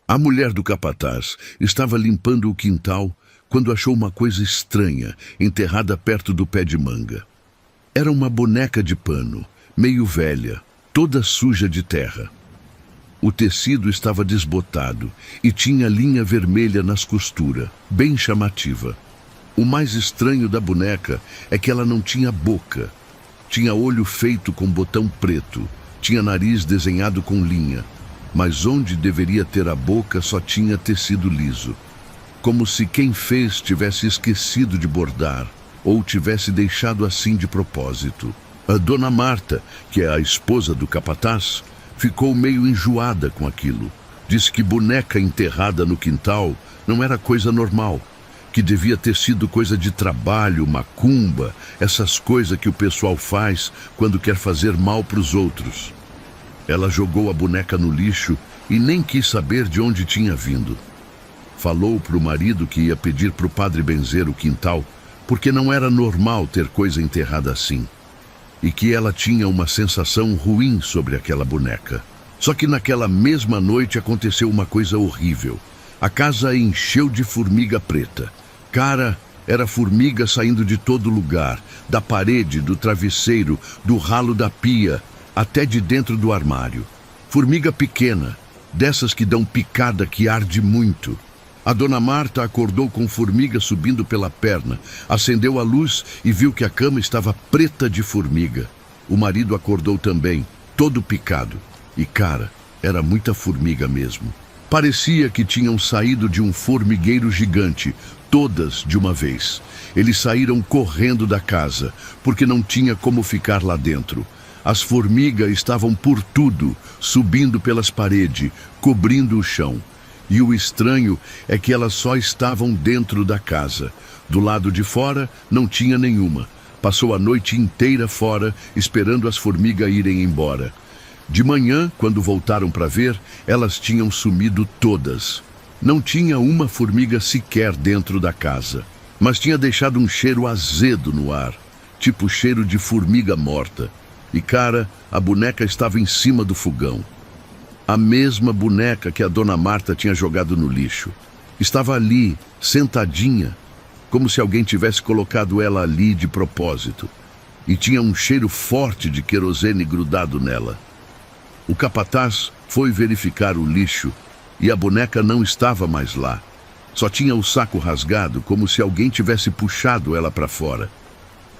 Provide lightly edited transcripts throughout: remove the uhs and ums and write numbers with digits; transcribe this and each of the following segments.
A mulher do capataz estava limpando o quintal quando achou uma coisa estranha enterrada perto do pé de manga. Era uma boneca de pano, meio velha, toda suja de terra. O tecido estava desbotado e tinha linha vermelha nas costuras, bem chamativa. O mais estranho da boneca é que ela não tinha boca. Tinha olho feito com botão preto, tinha nariz desenhado com linha, mas onde deveria ter a boca só tinha tecido liso. Como se quem fez tivesse esquecido de bordar, ou tivesse deixado assim de propósito. A dona Marta, que é a esposa do capataz, ficou meio enjoada com aquilo. Disse que boneca enterrada no quintal não era coisa normal, que devia ter sido coisa de trabalho, macumba, essas coisas que o pessoal faz quando quer fazer mal para os outros. Ela jogou a boneca no lixo e nem quis saber de onde tinha vindo. Falou para o marido que ia pedir para o padre benzer o quintal, porque não era normal ter coisa enterrada assim, e que ela tinha uma sensação ruim sobre aquela boneca. Só que naquela mesma noite aconteceu uma coisa horrível. A casa encheu de formiga preta. Cara, era formiga saindo de todo lugar, da parede, do travesseiro, do ralo da pia, até de dentro do armário. Formiga pequena, dessas que dão picada que arde muito. A dona Marta acordou com formiga subindo pela perna, acendeu a luz e viu que a cama estava preta de formiga. O marido acordou também, todo picado. E, cara, era muita formiga mesmo. Parecia que tinham saído de um formigueiro gigante, todas de uma vez. Eles saíram correndo da casa, porque não tinha como ficar lá dentro. As formigas estavam por tudo, subindo pelas paredes, cobrindo o chão. E o estranho é que elas só estavam dentro da casa. Do lado de fora, não tinha nenhuma. Passou a noite inteira fora, esperando as formigas irem embora. De manhã, quando voltaram para ver, elas tinham sumido todas. Não tinha uma formiga sequer dentro da casa, mas tinha deixado um cheiro azedo no ar, tipo cheiro de formiga morta. E, cara, a boneca estava em cima do fogão. A mesma boneca que a dona Marta tinha jogado no lixo. Estava ali, sentadinha, como se alguém tivesse colocado ela ali de propósito. E tinha um cheiro forte de querosene grudado nela. O capataz foi verificar o lixo e a boneca não estava mais lá. Só tinha o saco rasgado, como se alguém tivesse puxado ela para fora.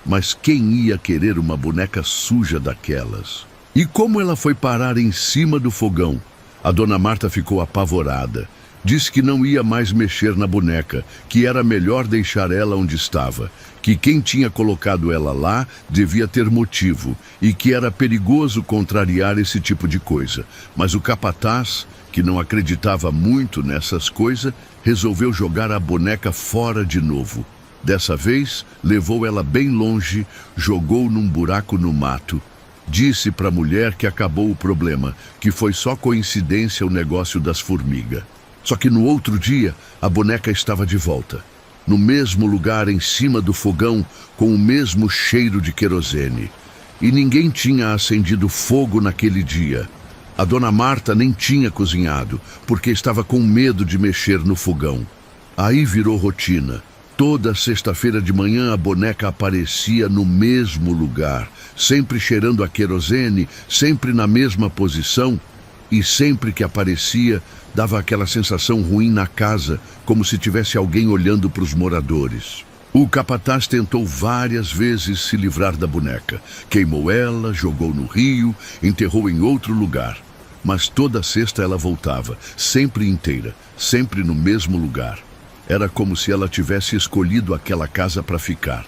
Mas quem ia querer uma boneca suja daquelas? E como ela foi parar em cima do fogão? A dona Marta ficou apavorada. Disse que não ia mais mexer na boneca, que era melhor deixar ela onde estava, que quem tinha colocado ela lá devia ter motivo e que era perigoso contrariar esse tipo de coisa. Mas o capataz, que não acreditava muito nessas coisas, resolveu jogar a boneca fora de novo. Dessa vez, levou ela bem longe, jogou num buraco no mato. Disse para a mulher que acabou o problema, que foi só coincidência o negócio das formigas. Só que no outro dia, a boneca estava de volta, no mesmo lugar em cima do fogão, com o mesmo cheiro de querosene. E ninguém tinha acendido fogo naquele dia. A dona Marta nem tinha cozinhado, porque estava com medo de mexer no fogão. Aí virou rotina. Toda sexta-feira de manhã a boneca aparecia no mesmo lugar, sempre cheirando a querosene, sempre na mesma posição, e sempre que aparecia, dava aquela sensação ruim na casa, como se tivesse alguém olhando para os moradores. O capataz tentou várias vezes se livrar da boneca. Queimou ela, jogou no rio, enterrou em outro lugar. Mas toda sexta ela voltava, sempre inteira, sempre no mesmo lugar. Era como se ela tivesse escolhido aquela casa para ficar.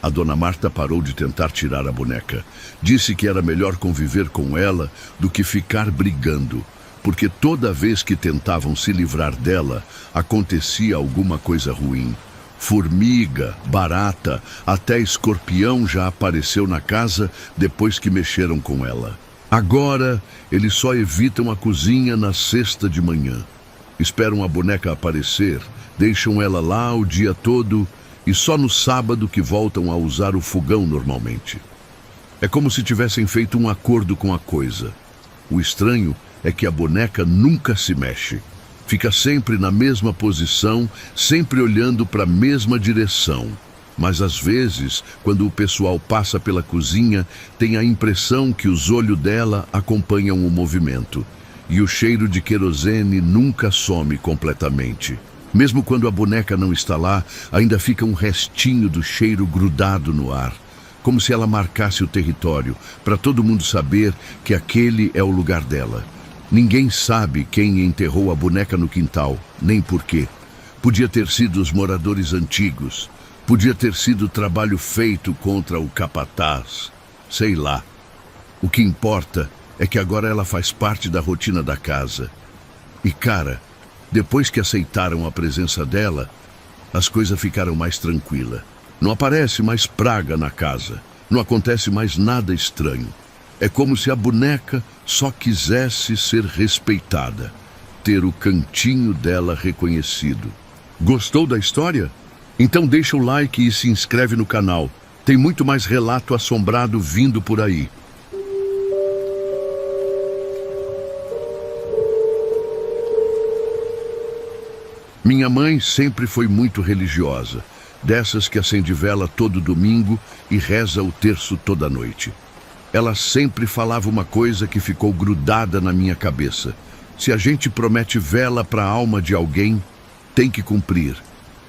A dona Marta parou de tentar tirar a boneca. Disse que era melhor conviver com ela do que ficar brigando, porque toda vez que tentavam se livrar dela, acontecia alguma coisa ruim. Formiga, barata, até escorpião já apareceu na casa depois que mexeram com ela. Agora, eles só evitam a cozinha na sexta de manhã. Esperam a boneca aparecer, deixam ela lá o dia todo e só no sábado que voltam a usar o fogão normalmente. É como se tivessem feito um acordo com a coisa. O estranho é que a boneca nunca se mexe. Fica sempre na mesma posição, sempre olhando para a mesma direção. Mas às vezes, quando o pessoal passa pela cozinha, tem a impressão que os olhos dela acompanham o movimento. E o cheiro de querosene nunca some completamente. Mesmo quando a boneca não está lá, ainda fica um restinho do cheiro grudado no ar. Como se ela marcasse o território, para todo mundo saber que aquele é o lugar dela. Ninguém sabe quem enterrou a boneca no quintal, nem por quê. Podia ter sido os moradores antigos. Podia ter sido trabalho feito contra o capataz. Sei lá. O que importa é que agora ela faz parte da rotina da casa. E cara, depois que aceitaram a presença dela, as coisas ficaram mais tranquilas. Não aparece mais praga na casa. Não acontece mais nada estranho. É como se a boneca só quisesse ser respeitada, ter o cantinho dela reconhecido. Gostou da história? Então deixa o like e se inscreve no canal. Tem muito mais relato assombrado vindo por aí. Minha mãe sempre foi muito religiosa, dessas que acende vela todo domingo e reza o terço toda noite. Ela sempre falava uma coisa que ficou grudada na minha cabeça. Se a gente promete vela para a alma de alguém, tem que cumprir.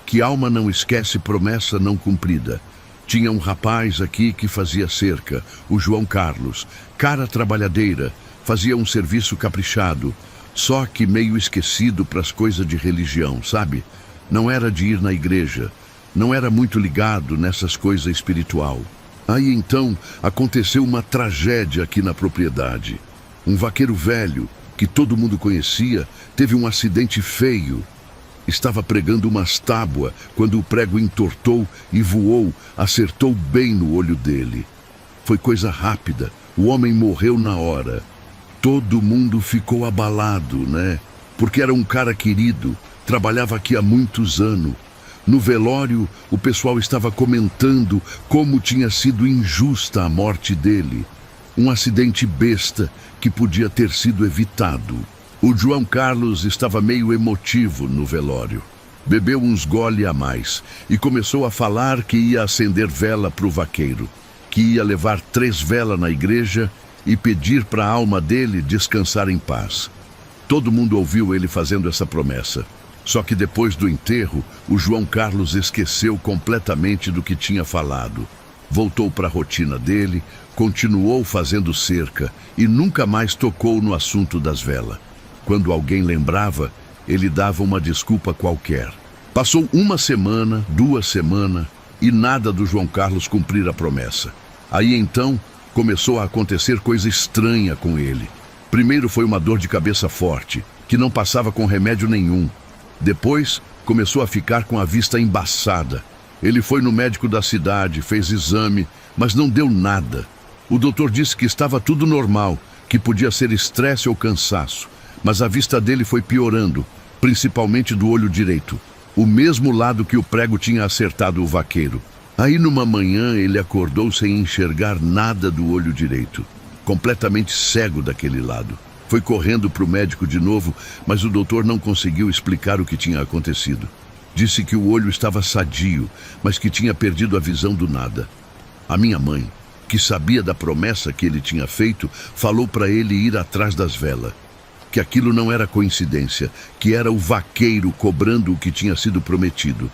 Que alma não esquece promessa não cumprida. Tinha um rapaz aqui que fazia cerca, o João Carlos, cara trabalhadeira, fazia um serviço caprichado, só que meio esquecido para as coisas de religião, sabe? Não era de ir na igreja, não era muito ligado nessas coisas espiritual. Aí então aconteceu uma tragédia aqui na propriedade. Um vaqueiro velho, que todo mundo conhecia, teve um acidente feio. Estava pregando umas tábuas quando o prego entortou e voou, acertou bem no olho dele. Foi coisa rápida, o homem morreu na hora. Todo mundo ficou abalado, né? Porque era um cara querido, trabalhava aqui há muitos anos. No velório, o pessoal estava comentando como tinha sido injusta a morte dele. Um acidente besta que podia ter sido evitado. O João Carlos estava meio emotivo no velório. Bebeu uns gole a mais e começou a falar que ia acender vela para o vaqueiro, que ia levar 3 velas na igreja e pedir para a alma dele descansar em paz. Todo mundo ouviu ele fazendo essa promessa. Só que depois do enterro, o João Carlos esqueceu completamente do que tinha falado. Voltou para a rotina dele, continuou fazendo cerca e nunca mais tocou no assunto das velas. Quando alguém lembrava, ele dava uma desculpa qualquer. Passou 1 semana, 2 semanas e nada do João Carlos cumprir a promessa. Aí então começou a acontecer coisa estranha com ele. Primeiro foi uma dor de cabeça forte, que não passava com remédio nenhum. Depois, começou a ficar com a vista embaçada. Ele foi no médico da cidade, fez exame, mas não deu nada. O doutor disse que estava tudo normal, que podia ser estresse ou cansaço, mas a vista dele foi piorando, principalmente do olho direito, o mesmo lado que o prego tinha acertado o vaqueiro. Aí numa manhã ele acordou sem enxergar nada do olho direito, completamente cego daquele lado. Foi correndo para o médico de novo, mas o doutor não conseguiu explicar o que tinha acontecido. Disse que o olho estava sadio, mas que tinha perdido a visão do nada. A minha mãe, que sabia da promessa que ele tinha feito, falou para ele ir atrás das velas. Que aquilo não era coincidência, que era o vaqueiro cobrando o que tinha sido prometido.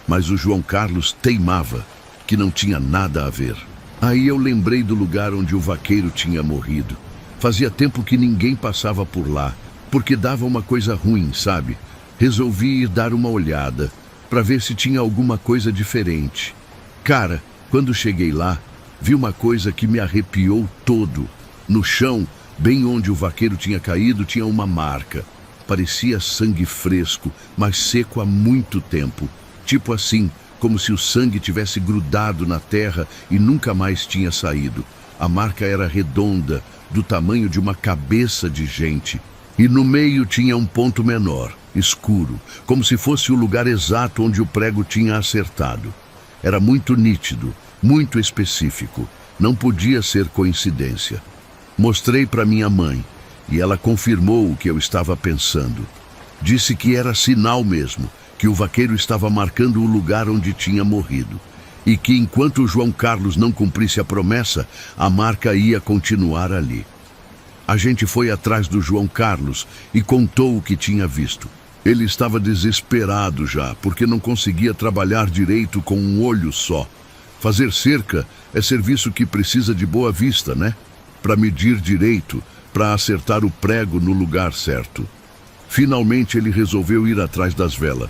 Mas o João Carlos teimava que não tinha nada a ver. Aí eu lembrei do lugar onde o vaqueiro tinha morrido. Fazia tempo que ninguém passava por lá, porque dava uma coisa ruim, sabe? Resolvi ir dar uma olhada, para ver se tinha alguma coisa diferente. Cara, quando cheguei lá, vi uma coisa que me arrepiou todo. No chão, bem onde o vaqueiro tinha caído, tinha uma marca. Parecia sangue fresco, mas seco há muito tempo. Tipo assim, como se o sangue tivesse grudado na terra e nunca mais tinha saído. A marca era redonda, do tamanho de uma cabeça de gente. E no meio tinha um ponto menor, escuro, como se fosse o lugar exato onde o prego tinha acertado. Era muito nítido, muito específico. Não podia ser coincidência. Mostrei para minha mãe e ela confirmou o que eu estava pensando. Disse que era sinal mesmo, que o vaqueiro estava marcando o lugar onde tinha morrido. E que enquanto o João Carlos não cumprisse a promessa, a marca ia continuar ali. A gente foi atrás do João Carlos e contou o que tinha visto. Ele estava desesperado já, porque não conseguia trabalhar direito com um olho só. Fazer cerca é serviço que precisa de boa vista, né? Para medir direito, para acertar o prego no lugar certo. Finalmente ele resolveu ir atrás das velas.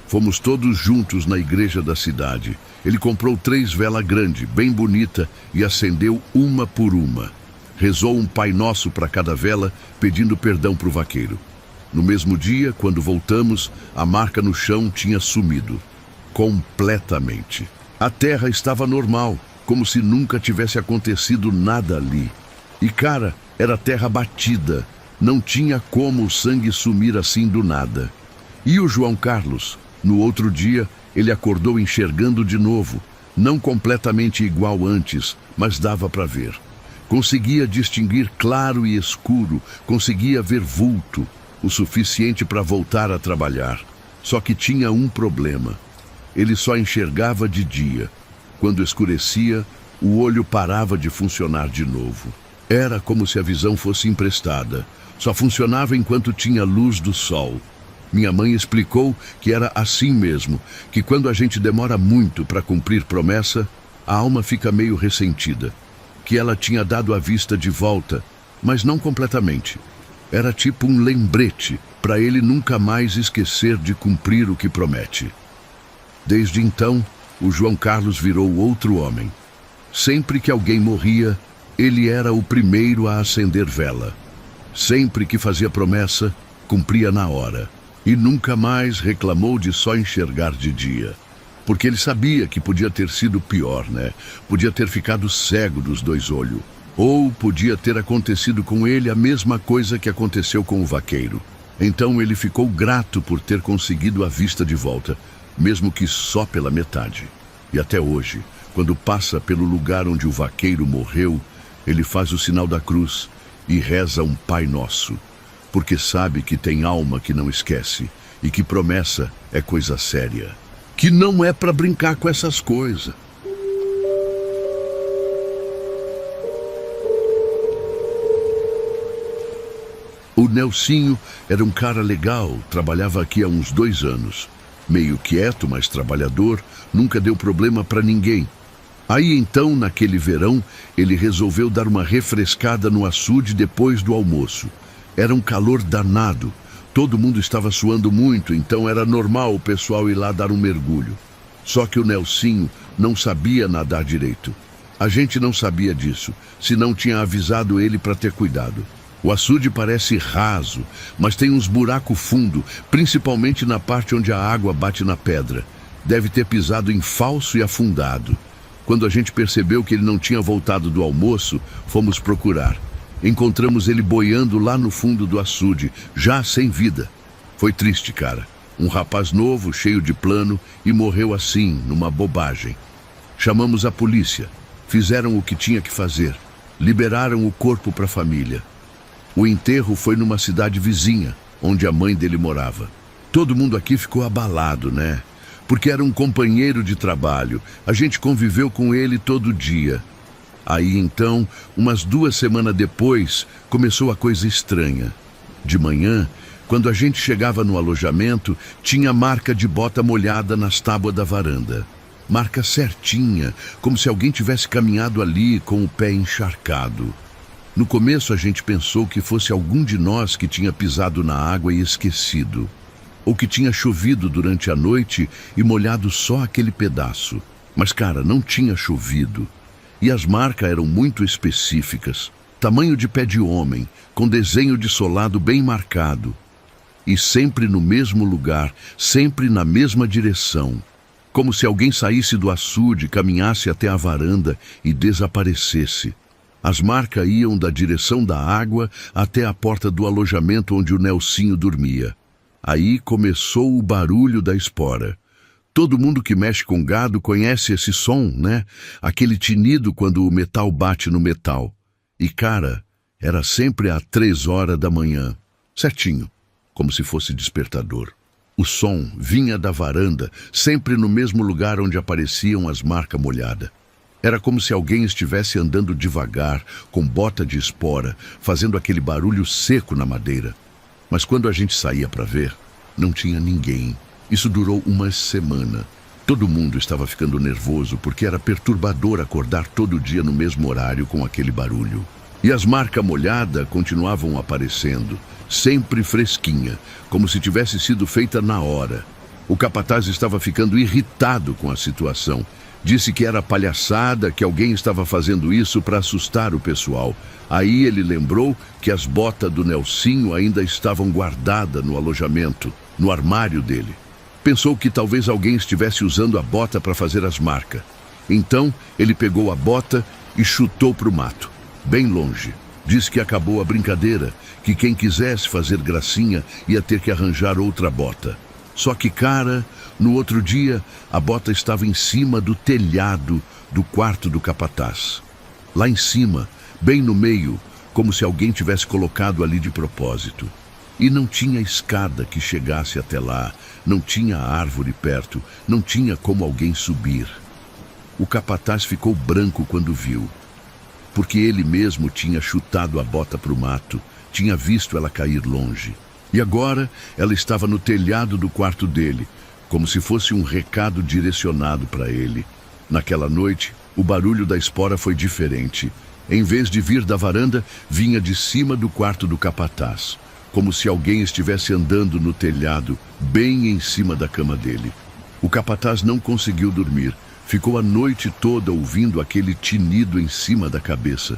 Fomos todos juntos na igreja da cidade. Ele comprou 3 velas grandes, bem bonita, e acendeu uma por uma. Rezou um Pai Nosso para cada vela, pedindo perdão para o vaqueiro. No mesmo dia, quando voltamos, a marca no chão tinha sumido. Completamente. A terra estava normal, como se nunca tivesse acontecido nada ali. E, cara, era terra batida. Não tinha como o sangue sumir assim do nada. E o João Carlos? No outro dia, ele acordou enxergando de novo. Não completamente igual antes, mas dava para ver. Conseguia distinguir claro e escuro, conseguia ver vulto, o suficiente para voltar a trabalhar. Só que tinha um problema. Ele só enxergava de dia. Quando escurecia, o olho parava de funcionar de novo. Era como se a visão fosse emprestada. Só funcionava enquanto tinha luz do sol. Minha mãe explicou que era assim mesmo, que quando a gente demora muito para cumprir promessa, a alma fica meio ressentida. Que ela tinha dado a vista de volta, mas não completamente. Era tipo um lembrete para ele nunca mais esquecer de cumprir o que promete. Desde então, o João Carlos virou outro homem. Sempre que alguém morria, ele era o primeiro a acender vela. Sempre que fazia promessa, cumpria na hora. E nunca mais reclamou de só enxergar de dia. Porque ele sabia que podia ter sido pior, né? Podia ter ficado cego dos 2 olhos. Ou podia ter acontecido com ele a mesma coisa que aconteceu com o vaqueiro. Então ele ficou grato por ter conseguido a vista de volta, mesmo que só pela metade. E até hoje, quando passa pelo lugar onde o vaqueiro morreu, ele faz o sinal da cruz e reza um Pai Nosso, porque sabe que tem alma que não esquece e que promessa é coisa séria, que não é para brincar com essas coisas. O Nelsinho era um cara legal, trabalhava aqui há uns 2 anos. Meio quieto, mas trabalhador, nunca deu problema para ninguém. Aí então, naquele verão, ele resolveu dar uma refrescada no açude depois do almoço. Era um calor danado, todo mundo estava suando muito, então era normal o pessoal ir lá dar um mergulho. Só que o Nelsinho não sabia nadar direito. A gente não sabia disso, senão tinha avisado ele para ter cuidado. O açude parece raso, mas tem uns buracos fundo, principalmente na parte onde a água bate na pedra. Deve ter pisado em falso e afundado. Quando a gente percebeu que ele não tinha voltado do almoço, fomos procurar. Encontramos ele boiando lá no fundo do açude, já sem vida. Foi triste, cara. Um rapaz novo, cheio de plano, e morreu assim, numa bobagem. Chamamos a polícia. Fizeram o que tinha que fazer. Liberaram o corpo para a família. O enterro foi numa cidade vizinha, onde a mãe dele morava. Todo mundo aqui ficou abalado, né? Porque era um companheiro de trabalho. A gente conviveu com ele todo dia. Aí então, umas 2 semanas depois, começou a coisa estranha. De manhã, quando a gente chegava no alojamento, tinha marca de bota molhada nas tábuas da varanda. Marca certinha, como se alguém tivesse caminhado ali com o pé encharcado. No começo a gente pensou que fosse algum de nós que tinha pisado na água e esquecido. Ou que tinha chovido durante a noite e molhado só aquele pedaço. Mas, cara, não tinha chovido. E as marcas eram muito específicas. Tamanho de pé de homem, com desenho de solado bem marcado. E sempre no mesmo lugar, sempre na mesma direção. Como se alguém saísse do açude, caminhasse até a varanda e desaparecesse. As marcas iam da direção da água até a porta do alojamento onde o Nelsinho dormia. Aí começou o barulho da espora. Todo mundo que mexe com gado conhece esse som, né? Aquele tinido quando o metal bate no metal. E, cara, era sempre às 3 horas da manhã. Certinho. como se fosse despertador. O som vinha da varanda, sempre no mesmo lugar onde apareciam as marcas molhadas. Era como se alguém estivesse andando devagar, com bota de espora, fazendo aquele barulho seco na madeira. Mas quando a gente saía para ver, não tinha ninguém. Isso durou uma semana. Todo mundo estava ficando nervoso porque era perturbador acordar todo dia no mesmo horário com aquele barulho. E as marcas molhadas continuavam aparecendo, sempre fresquinha, como se tivesse sido feita na hora. O capataz estava ficando irritado com a situação. Disse que era palhaçada, que alguém estava fazendo isso para assustar o pessoal. Aí ele lembrou que as botas do Nelsinho ainda estavam guardadas no alojamento, no armário dele. Pensou que talvez alguém estivesse usando a bota para fazer as marcas. Então ele pegou a bota e chutou para o mato, bem longe. Disse que acabou a brincadeira, que quem quisesse fazer gracinha ia ter que arranjar outra bota. Só que, cara, no outro dia, a bota estava em cima do telhado do quarto do capataz. Lá em cima, bem no meio, como se alguém tivesse colocado ali de propósito. E não tinha escada que chegasse até lá, não tinha árvore perto, não tinha como alguém subir. O capataz ficou branco quando viu, porque ele mesmo tinha chutado a bota para o mato, tinha visto ela cair longe. E agora ela estava no telhado do quarto dele, como se fosse um recado direcionado para ele. Naquela noite, o barulho da espora foi diferente. Em vez de vir da varanda, vinha de cima do quarto do capataz, como se alguém estivesse andando no telhado, bem em cima da cama dele. O capataz não conseguiu dormir. Ficou a noite toda ouvindo aquele tinido em cima da cabeça.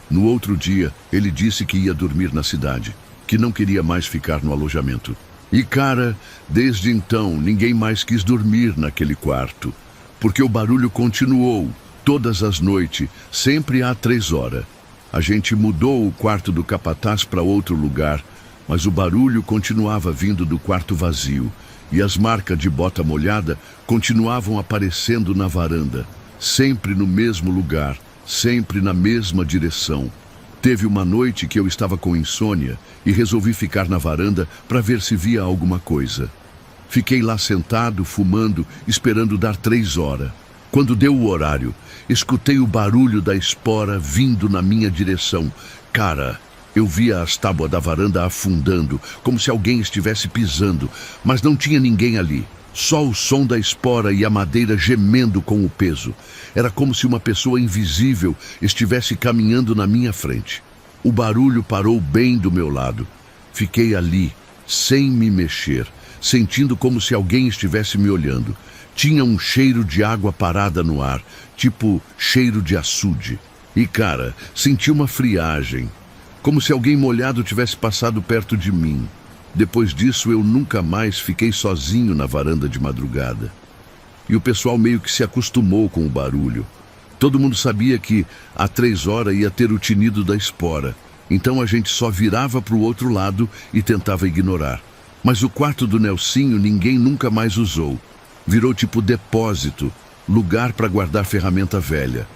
No outro dia, ele disse que ia dormir na cidade, que não queria mais ficar no alojamento. E, cara, desde então, ninguém mais quis dormir naquele quarto, porque o barulho continuou, todas as noites, sempre às 3 horas. A gente mudou o quarto do capataz para outro lugar, mas o barulho continuava vindo do quarto vazio, e as marcas de bota molhada continuavam aparecendo na varanda, sempre no mesmo lugar, sempre na mesma direção. Teve uma noite que eu estava com insônia e resolvi ficar na varanda para ver se via alguma coisa. Fiquei lá sentado, fumando, esperando dar 3 horas. Quando deu o horário, escutei o barulho da espora vindo na minha direção. Cara, eu via as tábuas da varanda afundando, como se alguém estivesse pisando, mas não tinha ninguém ali. Só o som da espora e a madeira gemendo com o peso. Era como se uma pessoa invisível estivesse caminhando na minha frente. O barulho parou bem do meu lado. Fiquei ali, sem me mexer, sentindo como se alguém estivesse me olhando. Tinha um cheiro de água parada no ar, tipo cheiro de açude. E, cara, senti uma friagem, como se alguém molhado tivesse passado perto de mim. Depois disso, eu nunca mais fiquei sozinho na varanda de madrugada. E o pessoal meio que se acostumou com o barulho. Todo mundo sabia que às 3 horas ia ter o tinido da espora. Então a gente só virava para o outro lado e tentava ignorar. Mas o quarto do Nelsinho ninguém nunca mais usou. Virou tipo depósito, lugar para guardar ferramenta velha.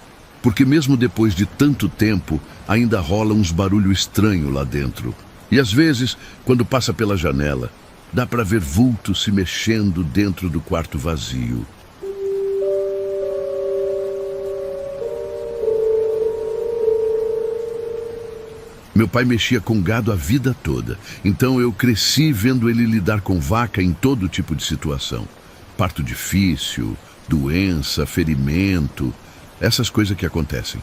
Porque mesmo depois de tanto tempo, ainda rola uns barulhos estranhos lá dentro. E às vezes, quando passa pela janela, dá para ver vultos se mexendo dentro do quarto vazio. Meu pai mexia com gado a vida toda, então eu cresci vendo ele lidar com vaca em todo tipo de situação. Parto difícil, doença, ferimento, essas coisas que acontecem.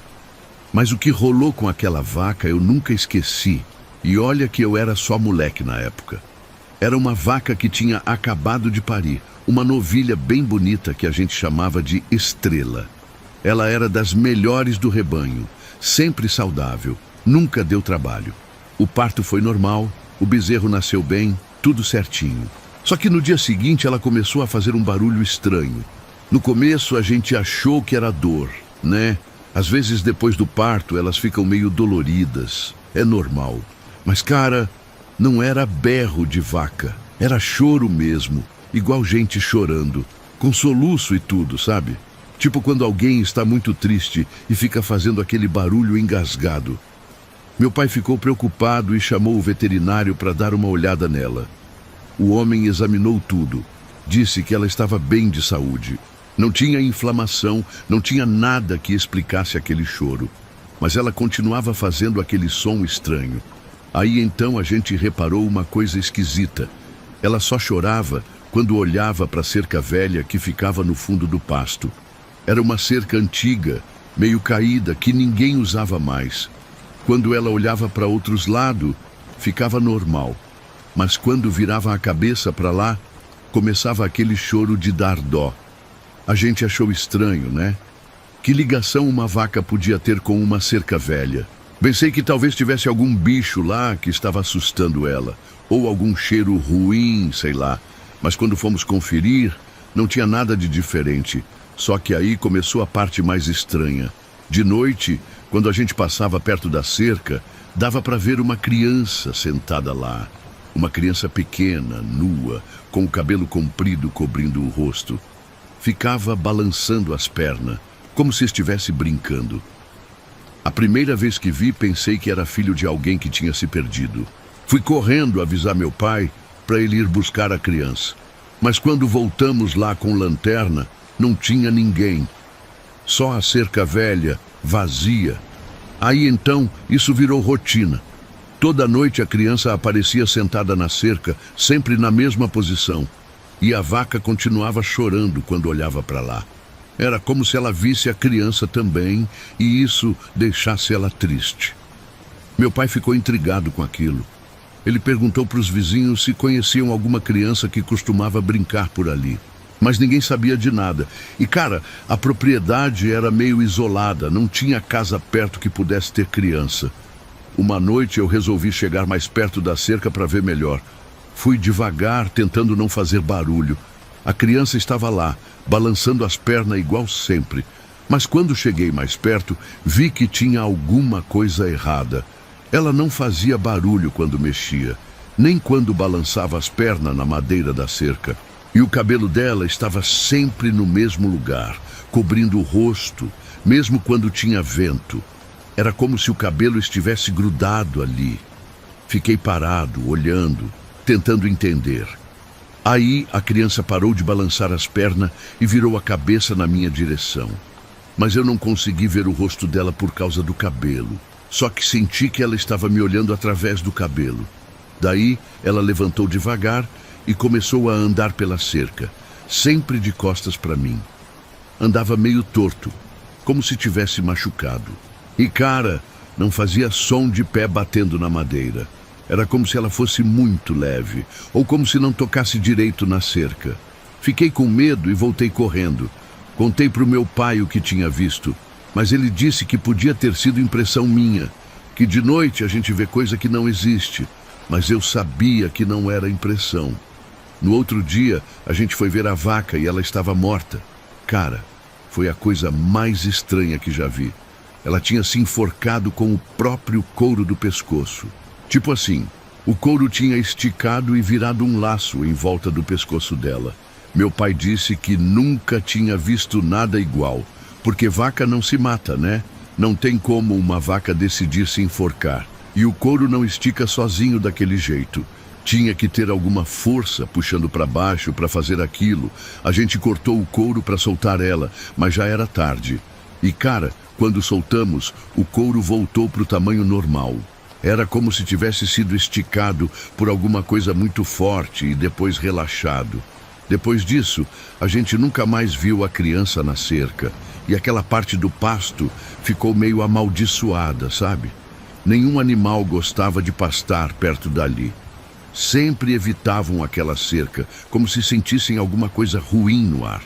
Mas o que rolou com aquela vaca eu nunca esqueci. E olha que eu era só moleque na época. Era uma vaca que tinha acabado de parir, uma novilha bem bonita que a gente chamava de Estrela. Ela era das melhores do rebanho, sempre saudável, nunca deu trabalho. O parto foi normal, o bezerro nasceu bem, tudo certinho. Só que no dia seguinte ela começou a fazer um barulho estranho. No começo a gente achou que era dor, né? Às vezes depois do parto elas ficam meio doloridas, é normal. Mas, cara, não era berro de vaca, era choro mesmo, igual gente chorando, com soluço e tudo, sabe? Tipo quando alguém está muito triste e fica fazendo aquele barulho engasgado. Meu pai ficou preocupado e chamou o veterinário para dar uma olhada nela. O homem examinou tudo. Disse que ela estava bem de saúde. Não tinha inflamação, não tinha nada que explicasse aquele choro. Mas ela continuava fazendo aquele som estranho. Aí então a gente reparou uma coisa esquisita. Ela só chorava quando olhava para a cerca velha que ficava no fundo do pasto. Era uma cerca antiga, meio caída, que ninguém usava mais. Quando ela olhava para outros lados, ficava normal. Mas quando virava a cabeça para lá, começava aquele choro de dar dó. A gente achou estranho, né? Que ligação uma vaca podia ter com uma cerca velha? Pensei que talvez tivesse algum bicho lá que estava assustando ela, ou algum cheiro ruim, sei lá. Mas quando fomos conferir, não tinha nada de diferente. Só que aí começou a parte mais estranha. De noite, quando a gente passava perto da cerca, dava para ver uma criança sentada lá. Uma criança pequena, nua, com o cabelo comprido cobrindo o rosto. Ficava balançando as pernas, como se estivesse brincando. A primeira vez que vi, pensei que era filho de alguém que tinha se perdido. Fui correndo avisar meu pai para ele ir buscar a criança. Mas quando voltamos lá com lanterna, não tinha ninguém. Só a cerca velha, vazia. Aí então, isso virou rotina. Toda noite a criança aparecia sentada na cerca, sempre na mesma posição. E a vaca continuava chorando quando olhava para lá. Era como se ela visse a criança também e isso deixasse ela triste. Meu pai ficou intrigado com aquilo. Ele perguntou para os vizinhos se conheciam alguma criança que costumava brincar por ali. Mas ninguém sabia de nada. E, cara, a propriedade era meio isolada, não tinha casa perto que pudesse ter criança. Uma noite eu resolvi chegar mais perto da cerca para ver melhor. Fui devagar, tentando não fazer barulho. A criança estava lá, balançando as pernas igual sempre. Mas quando cheguei mais perto, vi que tinha alguma coisa errada. Ela não fazia barulho quando mexia, nem quando balançava as pernas na madeira da cerca. E o cabelo dela estava sempre no mesmo lugar, cobrindo o rosto, mesmo quando tinha vento. Era como se o cabelo estivesse grudado ali. Fiquei parado, olhando, tentando entender. Aí a criança parou de balançar as pernas e virou a cabeça na minha direção. Mas eu não consegui ver o rosto dela por causa do cabelo. Só que senti que ela estava me olhando através do cabelo. Daí ela levantou devagar e começou a andar pela cerca, sempre de costas para mim. Andava meio torto, como se tivesse machucado. E, cara, não fazia som de pé batendo na madeira. Era como se ela fosse muito leve, ou como se não tocasse direito na cerca. Fiquei com medo e voltei correndo. Contei para o meu pai o que tinha visto, mas ele disse que podia ter sido impressão minha, que de noite a gente vê coisa que não existe, mas eu sabia que não era impressão. No outro dia, a gente foi ver a vaca e ela estava morta. Cara, foi a coisa mais estranha que já vi. Ela tinha se enforcado com o próprio couro do pescoço. Tipo assim, o couro tinha esticado e virado um laço em volta do pescoço dela. Meu pai disse que nunca tinha visto nada igual, porque vaca não se mata, né? Não tem como uma vaca decidir se enforcar. E o couro não estica sozinho daquele jeito. Tinha que ter alguma força puxando para baixo para fazer aquilo. A gente cortou o couro para soltar ela, mas já era tarde. E cara, quando soltamos, o couro voltou para o tamanho normal. Era como se tivesse sido esticado por alguma coisa muito forte e depois relaxado. Depois disso, a gente nunca mais viu a criança na cerca. E aquela parte do pasto ficou meio amaldiçoada, sabe? Nenhum animal gostava de pastar perto dali. Sempre evitavam aquela cerca, como se sentissem alguma coisa ruim no ar.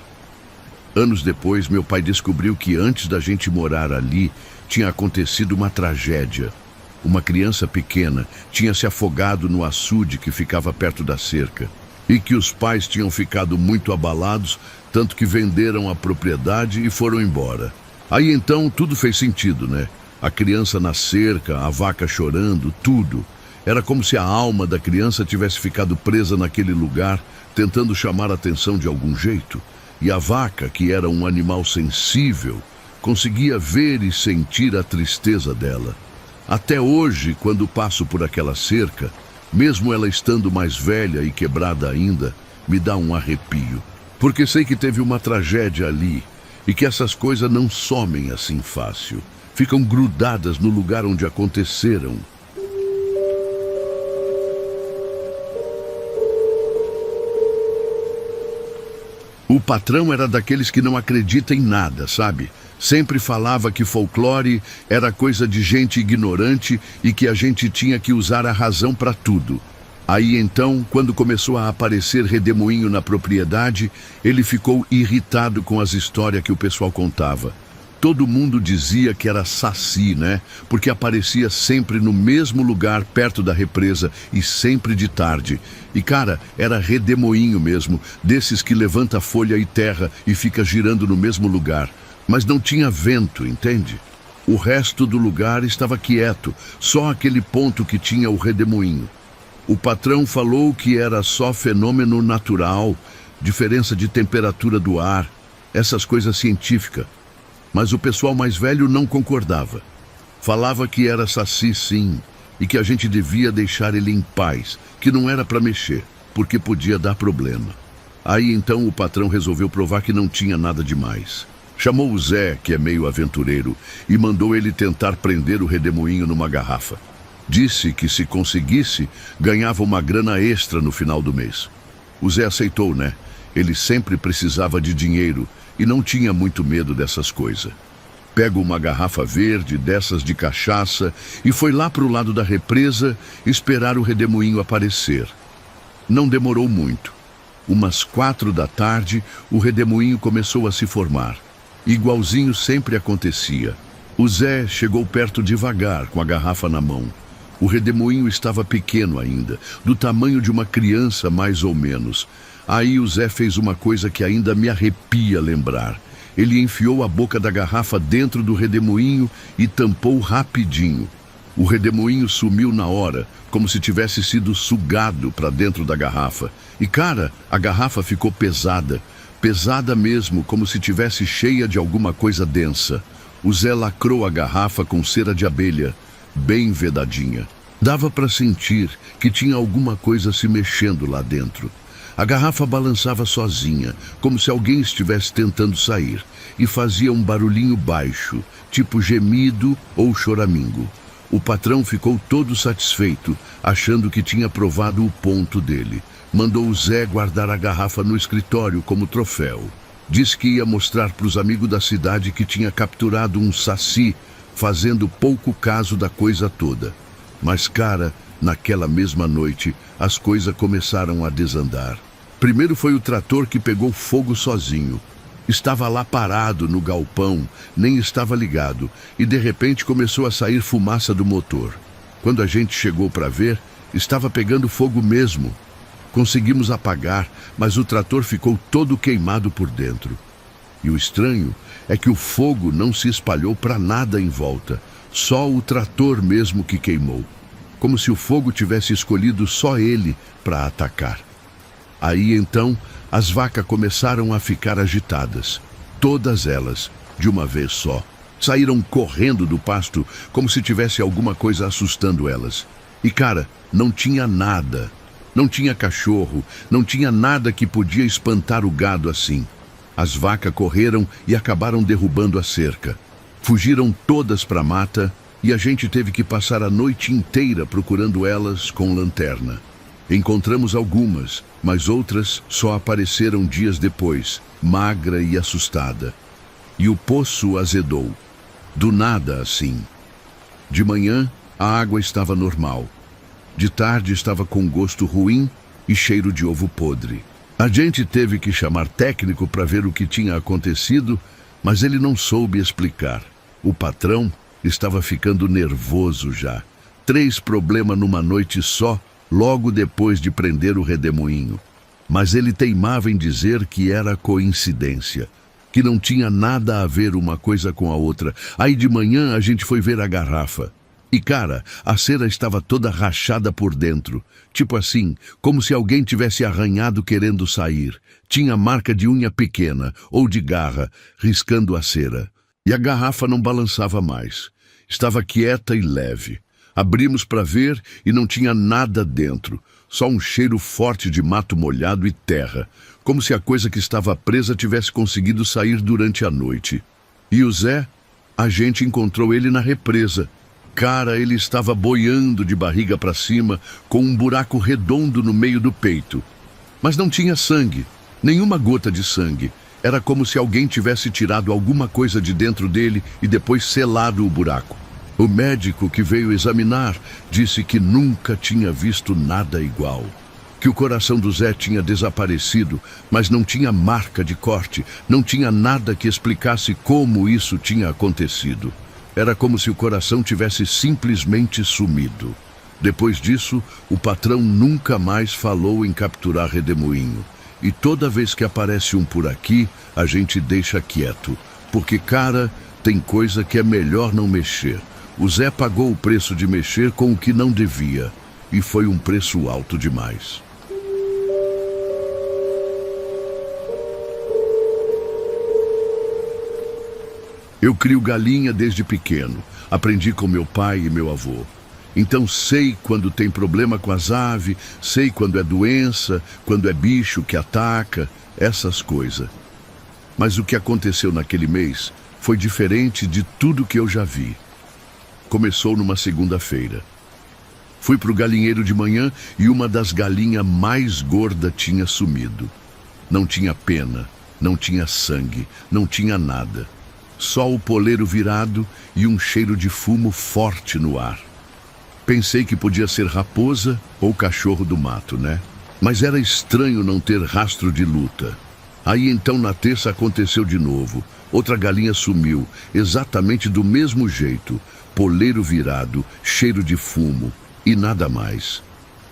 Anos depois, meu pai descobriu que antes da gente morar ali, tinha acontecido uma tragédia. Uma criança pequena tinha se afogado no açude que ficava perto da cerca. E que os pais tinham ficado muito abalados, tanto que venderam a propriedade e foram embora. Aí então tudo fez sentido, né? A criança na cerca, a vaca chorando, tudo. Era como se a alma da criança tivesse ficado presa naquele lugar, tentando chamar a atenção de algum jeito. E a vaca, que era um animal sensível, conseguia ver e sentir a tristeza dela. Até hoje, quando passo por aquela cerca, Mesmo ela estando mais velha e quebrada ainda, me dá um arrepio. Porque sei que teve uma tragédia ali e que essas coisas não somem assim fácil. Ficam grudadas no lugar onde aconteceram. O patrão era daqueles que não acredita em nada, sabe? Sempre falava que folclore era coisa de gente ignorante e que a gente tinha que usar a razão para tudo. Aí então, quando começou a aparecer redemoinho na propriedade, ele ficou irritado com as histórias que o pessoal contava. Todo mundo dizia que era saci, né? Porque aparecia sempre no mesmo lugar perto da represa e sempre de tarde. E cara, era redemoinho mesmo, desses que levanta folha e terra e fica girando no mesmo lugar. Mas não tinha vento, entende? O resto do lugar estava quieto, só aquele ponto que tinha o redemoinho. O patrão falou que era só fenômeno natural, diferença de temperatura do ar, essas coisas científicas. Mas o pessoal mais velho não concordava. Falava que era saci sim, e que a gente devia deixar ele em paz, que não era para mexer, porque podia dar problema. Aí então o patrão resolveu provar que não tinha nada demais. Chamou o Zé, que é meio aventureiro, e mandou ele tentar prender o redemoinho numa garrafa. Disse que se conseguisse, ganhava uma grana extra no final do mês. O Zé aceitou, né? Ele sempre precisava de dinheiro e não tinha muito medo dessas coisas. Pega uma garrafa verde, dessas de cachaça, e foi lá para o lado da represa esperar o redemoinho aparecer. Não demorou muito. Umas 4 da tarde, o redemoinho começou a se formar. Igualzinho sempre acontecia. O Zé chegou perto devagar, com a garrafa na mão. O redemoinho estava pequeno ainda, do tamanho de uma criança mais ou menos. Aí o Zé fez uma coisa que ainda me arrepia lembrar. Ele enfiou a boca da garrafa dentro do redemoinho e tampou rapidinho. O redemoinho sumiu na hora, como se tivesse sido sugado para dentro da garrafa. E cara, a garrafa ficou pesada. Pesada mesmo, como se tivesse cheia de alguma coisa densa. O Zé lacrou a garrafa com cera de abelha, bem vedadinha. Dava para sentir que tinha alguma coisa se mexendo lá dentro. A garrafa balançava sozinha, como se alguém estivesse tentando sair, e fazia um barulhinho baixo, tipo gemido ou choramingo. O patrão ficou todo satisfeito, achando que tinha provado o ponto dele. Mandou o Zé guardar a garrafa no escritório como troféu. Disse que ia mostrar para os amigos da cidade que tinha capturado um saci, fazendo pouco caso da coisa toda. Mas, cara, naquela mesma noite, as coisas começaram a desandar. Primeiro foi o trator que pegou fogo sozinho. Estava lá parado no galpão, nem estava ligado, e de repente começou a sair fumaça do motor. Quando a gente chegou para ver, estava pegando fogo mesmo. Conseguimos apagar, mas o trator ficou todo queimado por dentro. E o estranho é que o fogo não se espalhou para nada em volta, só o trator mesmo que queimou. Como se o fogo tivesse escolhido só ele para atacar. Aí então, as vacas começaram a ficar agitadas. Todas elas, de uma vez só. Saíram correndo do pasto como se tivesse alguma coisa assustando elas. E cara, não tinha nada. Não tinha cachorro, não tinha nada que podia espantar o gado assim. As vacas correram e acabaram derrubando a cerca. Fugiram todas para a mata e a gente teve que passar a noite inteira procurando elas com lanterna. Encontramos algumas, mas outras só apareceram dias depois, magra e assustada. E o poço azedou. Do nada assim. De manhã, a água estava normal. De tarde estava com gosto ruim e cheiro de ovo podre. A gente teve que chamar técnico para ver o que tinha acontecido, mas ele não soube explicar. O patrão estava ficando nervoso já. 3 problemas numa noite só, logo depois de prender o redemoinho. Mas ele teimava em dizer que era coincidência, que não tinha nada a ver uma coisa com a outra. Aí de manhã a gente foi ver a garrafa. E cara, a cera estava toda rachada por dentro. Tipo assim, como se alguém tivesse arranhado querendo sair. Tinha marca de unha pequena, ou de garra, riscando a cera. E a garrafa não balançava mais. Estava quieta e leve. Abrimos para ver e não tinha nada dentro, só um cheiro forte de mato molhado e terra, como se a coisa que estava presa tivesse conseguido sair durante a noite. E o Zé? A gente encontrou ele na represa. Cara, ele estava boiando de barriga para cima, com um buraco redondo no meio do peito. Mas não tinha sangue, nenhuma gota de sangue. Era como se alguém tivesse tirado alguma coisa de dentro dele e depois selado o buraco. O médico que veio examinar disse que nunca tinha visto nada igual. Que o coração do Zé tinha desaparecido, mas não tinha marca de corte, não tinha nada que explicasse como isso tinha acontecido. Era como se o coração tivesse simplesmente sumido. Depois disso, o patrão nunca mais falou em capturar redemoinho. E toda vez que aparece um por aqui, a gente deixa quieto. Porque, cara, tem coisa que é melhor não mexer. O Zé pagou o preço de mexer com o que não devia. E foi um preço alto demais. Eu crio galinha desde pequeno. Aprendi com meu pai e meu avô. Então sei quando tem problema com as aves, sei quando é doença, quando é bicho que ataca, essas coisas. Mas o que aconteceu naquele mês foi diferente de tudo que eu já vi. Começou numa segunda-feira. Fui para o galinheiro de manhã e uma das galinhas mais gordas tinha sumido. Não tinha pena, não tinha sangue, não tinha nada. Só o poleiro virado e um cheiro de fumo forte no ar. Pensei que podia ser raposa ou cachorro do mato, né? Mas era estranho não ter rastro de luta. Aí então na terça aconteceu de novo. Outra galinha sumiu, exatamente do mesmo jeito. Poleiro virado, cheiro de fumo e nada mais.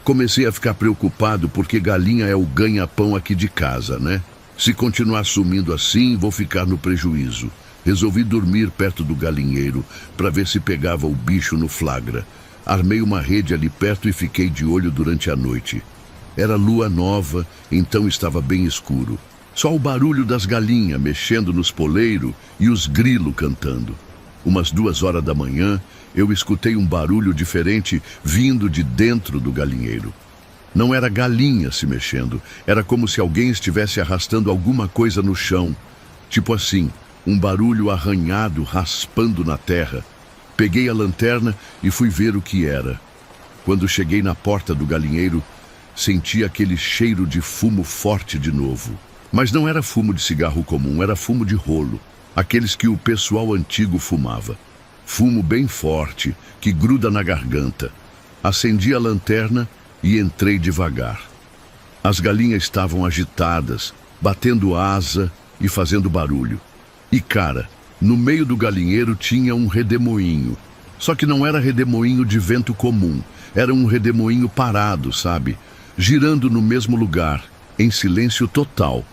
Comecei a ficar preocupado porque galinha é o ganha-pão aqui de casa, né? Se continuar sumindo assim, vou ficar no prejuízo. Resolvi dormir perto do galinheiro para ver se pegava o bicho no flagra. Armei uma rede ali perto e fiquei de olho durante a noite. Era lua nova, então estava bem escuro. Só o barulho das galinhas mexendo nos poleiros e os grilos cantando. Umas 2 horas da manhã, eu escutei um barulho diferente vindo de dentro do galinheiro. Não era galinha se mexendo, era como se alguém estivesse arrastando alguma coisa no chão. Tipo assim, um barulho arranhado raspando na terra. Peguei a lanterna e fui ver o que era. Quando cheguei na porta do galinheiro, senti aquele cheiro de fumo forte de novo. Mas não era fumo de cigarro comum, era fumo de rolo. Aqueles que o pessoal antigo fumava. Fumo bem forte, que gruda na garganta. Acendi a lanterna e entrei devagar. As galinhas estavam agitadas, batendo asa e fazendo barulho. E cara, no meio do galinheiro tinha um redemoinho. Só que não era redemoinho de vento comum. Era um redemoinho parado, sabe? Girando no mesmo lugar, em silêncio total.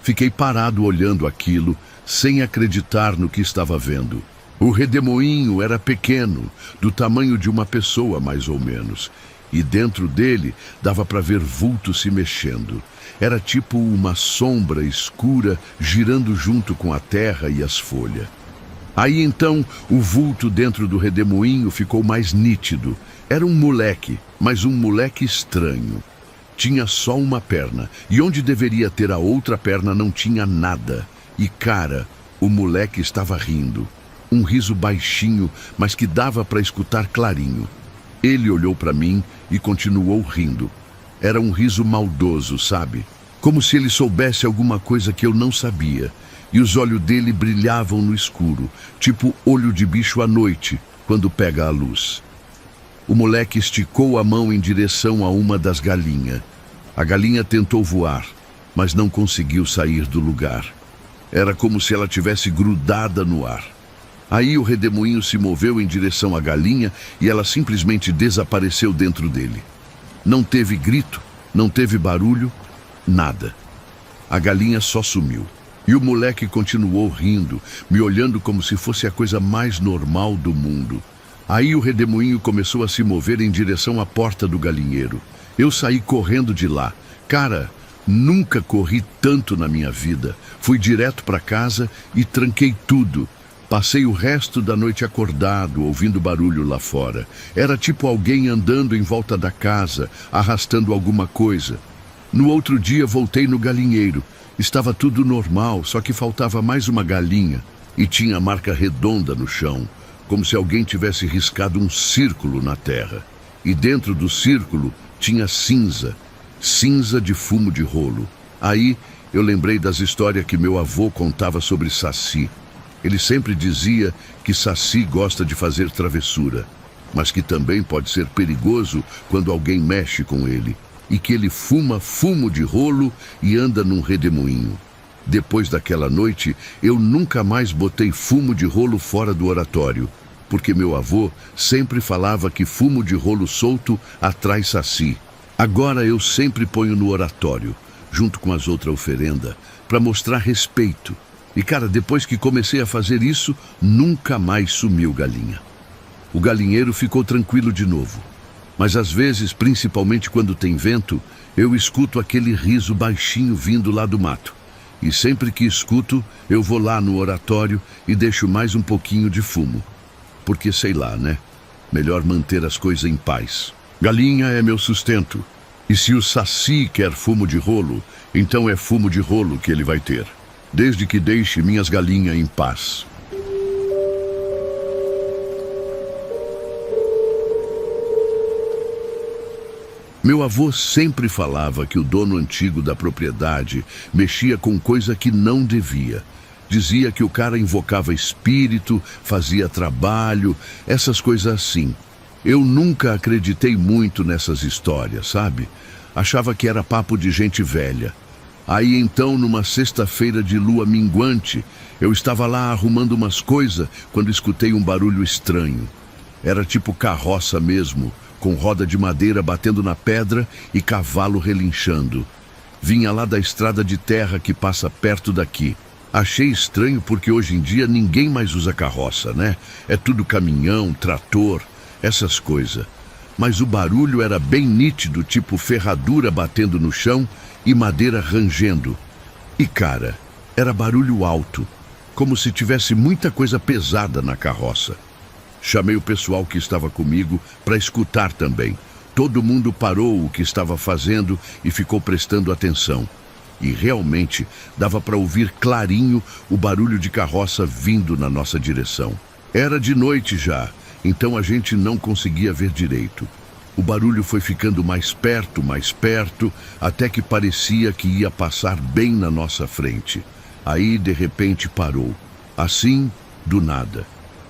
Fiquei parado olhando aquilo, sem acreditar no que estava vendo. O redemoinho era pequeno, do tamanho de uma pessoa mais ou menos. E dentro dele dava para ver vulto se mexendo. Era tipo uma sombra escura girando junto com a terra e as folhas. Aí então o vulto dentro do redemoinho ficou mais nítido. Era um moleque, mas um moleque estranho. Tinha só uma perna, e onde deveria ter a outra perna não tinha nada. E cara, o moleque estava rindo. Um riso baixinho, mas que dava para escutar clarinho. Ele olhou para mim e continuou rindo. Era um riso maldoso, sabe? Como se ele soubesse alguma coisa que eu não sabia. E os olhos dele brilhavam no escuro, tipo olho de bicho à noite, quando pega a luz. O moleque esticou a mão em direção a uma das galinhas. A galinha tentou voar, mas não conseguiu sair do lugar. Era como se ela tivesse grudada no ar. Aí o redemoinho se moveu em direção à galinha e ela simplesmente desapareceu dentro dele. Não teve grito, não teve barulho, nada. A galinha só sumiu. E o moleque continuou rindo, me olhando como se fosse a coisa mais normal do mundo. Aí o redemoinho começou a se mover em direção à porta do galinheiro. Eu saí correndo de lá. Cara, nunca corri tanto na minha vida. Fui direto para casa e tranquei tudo. Passei o resto da noite acordado, ouvindo barulho lá fora. Era tipo alguém andando em volta da casa, arrastando alguma coisa. No outro dia voltei no galinheiro. Estava tudo normal, só que faltava mais uma galinha. E tinha marca redonda no chão, como se alguém tivesse riscado um círculo na terra. E dentro do círculo tinha cinza, cinza de fumo de rolo. Aí eu lembrei das histórias que meu avô contava sobre Saci. Ele sempre dizia que Saci gosta de fazer travessura, mas que também pode ser perigoso quando alguém mexe com ele, e que ele fuma fumo de rolo e anda num redemoinho. Depois daquela noite, eu nunca mais botei fumo de rolo fora do oratório, porque meu avô sempre falava que fumo de rolo solto atrai Saci. Agora eu sempre ponho no oratório, junto com as outras oferendas, para mostrar respeito. E cara, depois que comecei a fazer isso, nunca mais sumiu galinha. O galinheiro ficou tranquilo de novo. Mas às vezes, principalmente quando tem vento, eu escuto aquele riso baixinho vindo lá do mato. E sempre que escuto, eu vou lá no oratório e deixo mais um pouquinho de fumo. Porque sei lá, né? Melhor manter as coisas em paz. Galinha é meu sustento. E se o Saci quer fumo de rolo, então é fumo de rolo que ele vai ter. Desde que deixe minhas galinhas em paz. Meu avô sempre falava que o dono antigo da propriedade mexia com coisa que não devia. Dizia que o cara invocava espírito, fazia trabalho, essas coisas assim. Eu nunca acreditei muito nessas histórias, sabe? Achava que era papo de gente velha. Aí então, numa sexta-feira de lua minguante, eu estava lá arrumando umas coisas quando escutei um barulho estranho. Era tipo carroça mesmo, com roda de madeira batendo na pedra e cavalo relinchando. Vinha lá da estrada de terra que passa perto daqui. Achei estranho porque hoje em dia ninguém mais usa carroça, né? É tudo caminhão, trator, essas coisas. Mas o barulho era bem nítido, tipo ferradura batendo no chão e madeira rangendo. E cara, era barulho alto, como se tivesse muita coisa pesada na carroça. Chamei o pessoal que estava comigo para escutar também. Todo mundo parou o que estava fazendo e ficou prestando atenção. E realmente dava para ouvir clarinho o barulho de carroça vindo na nossa direção. Era de noite já, então a gente não conseguia ver direito. O barulho foi ficando mais perto, até que parecia que ia passar bem na nossa frente. Aí, de repente, parou. Assim, do nada.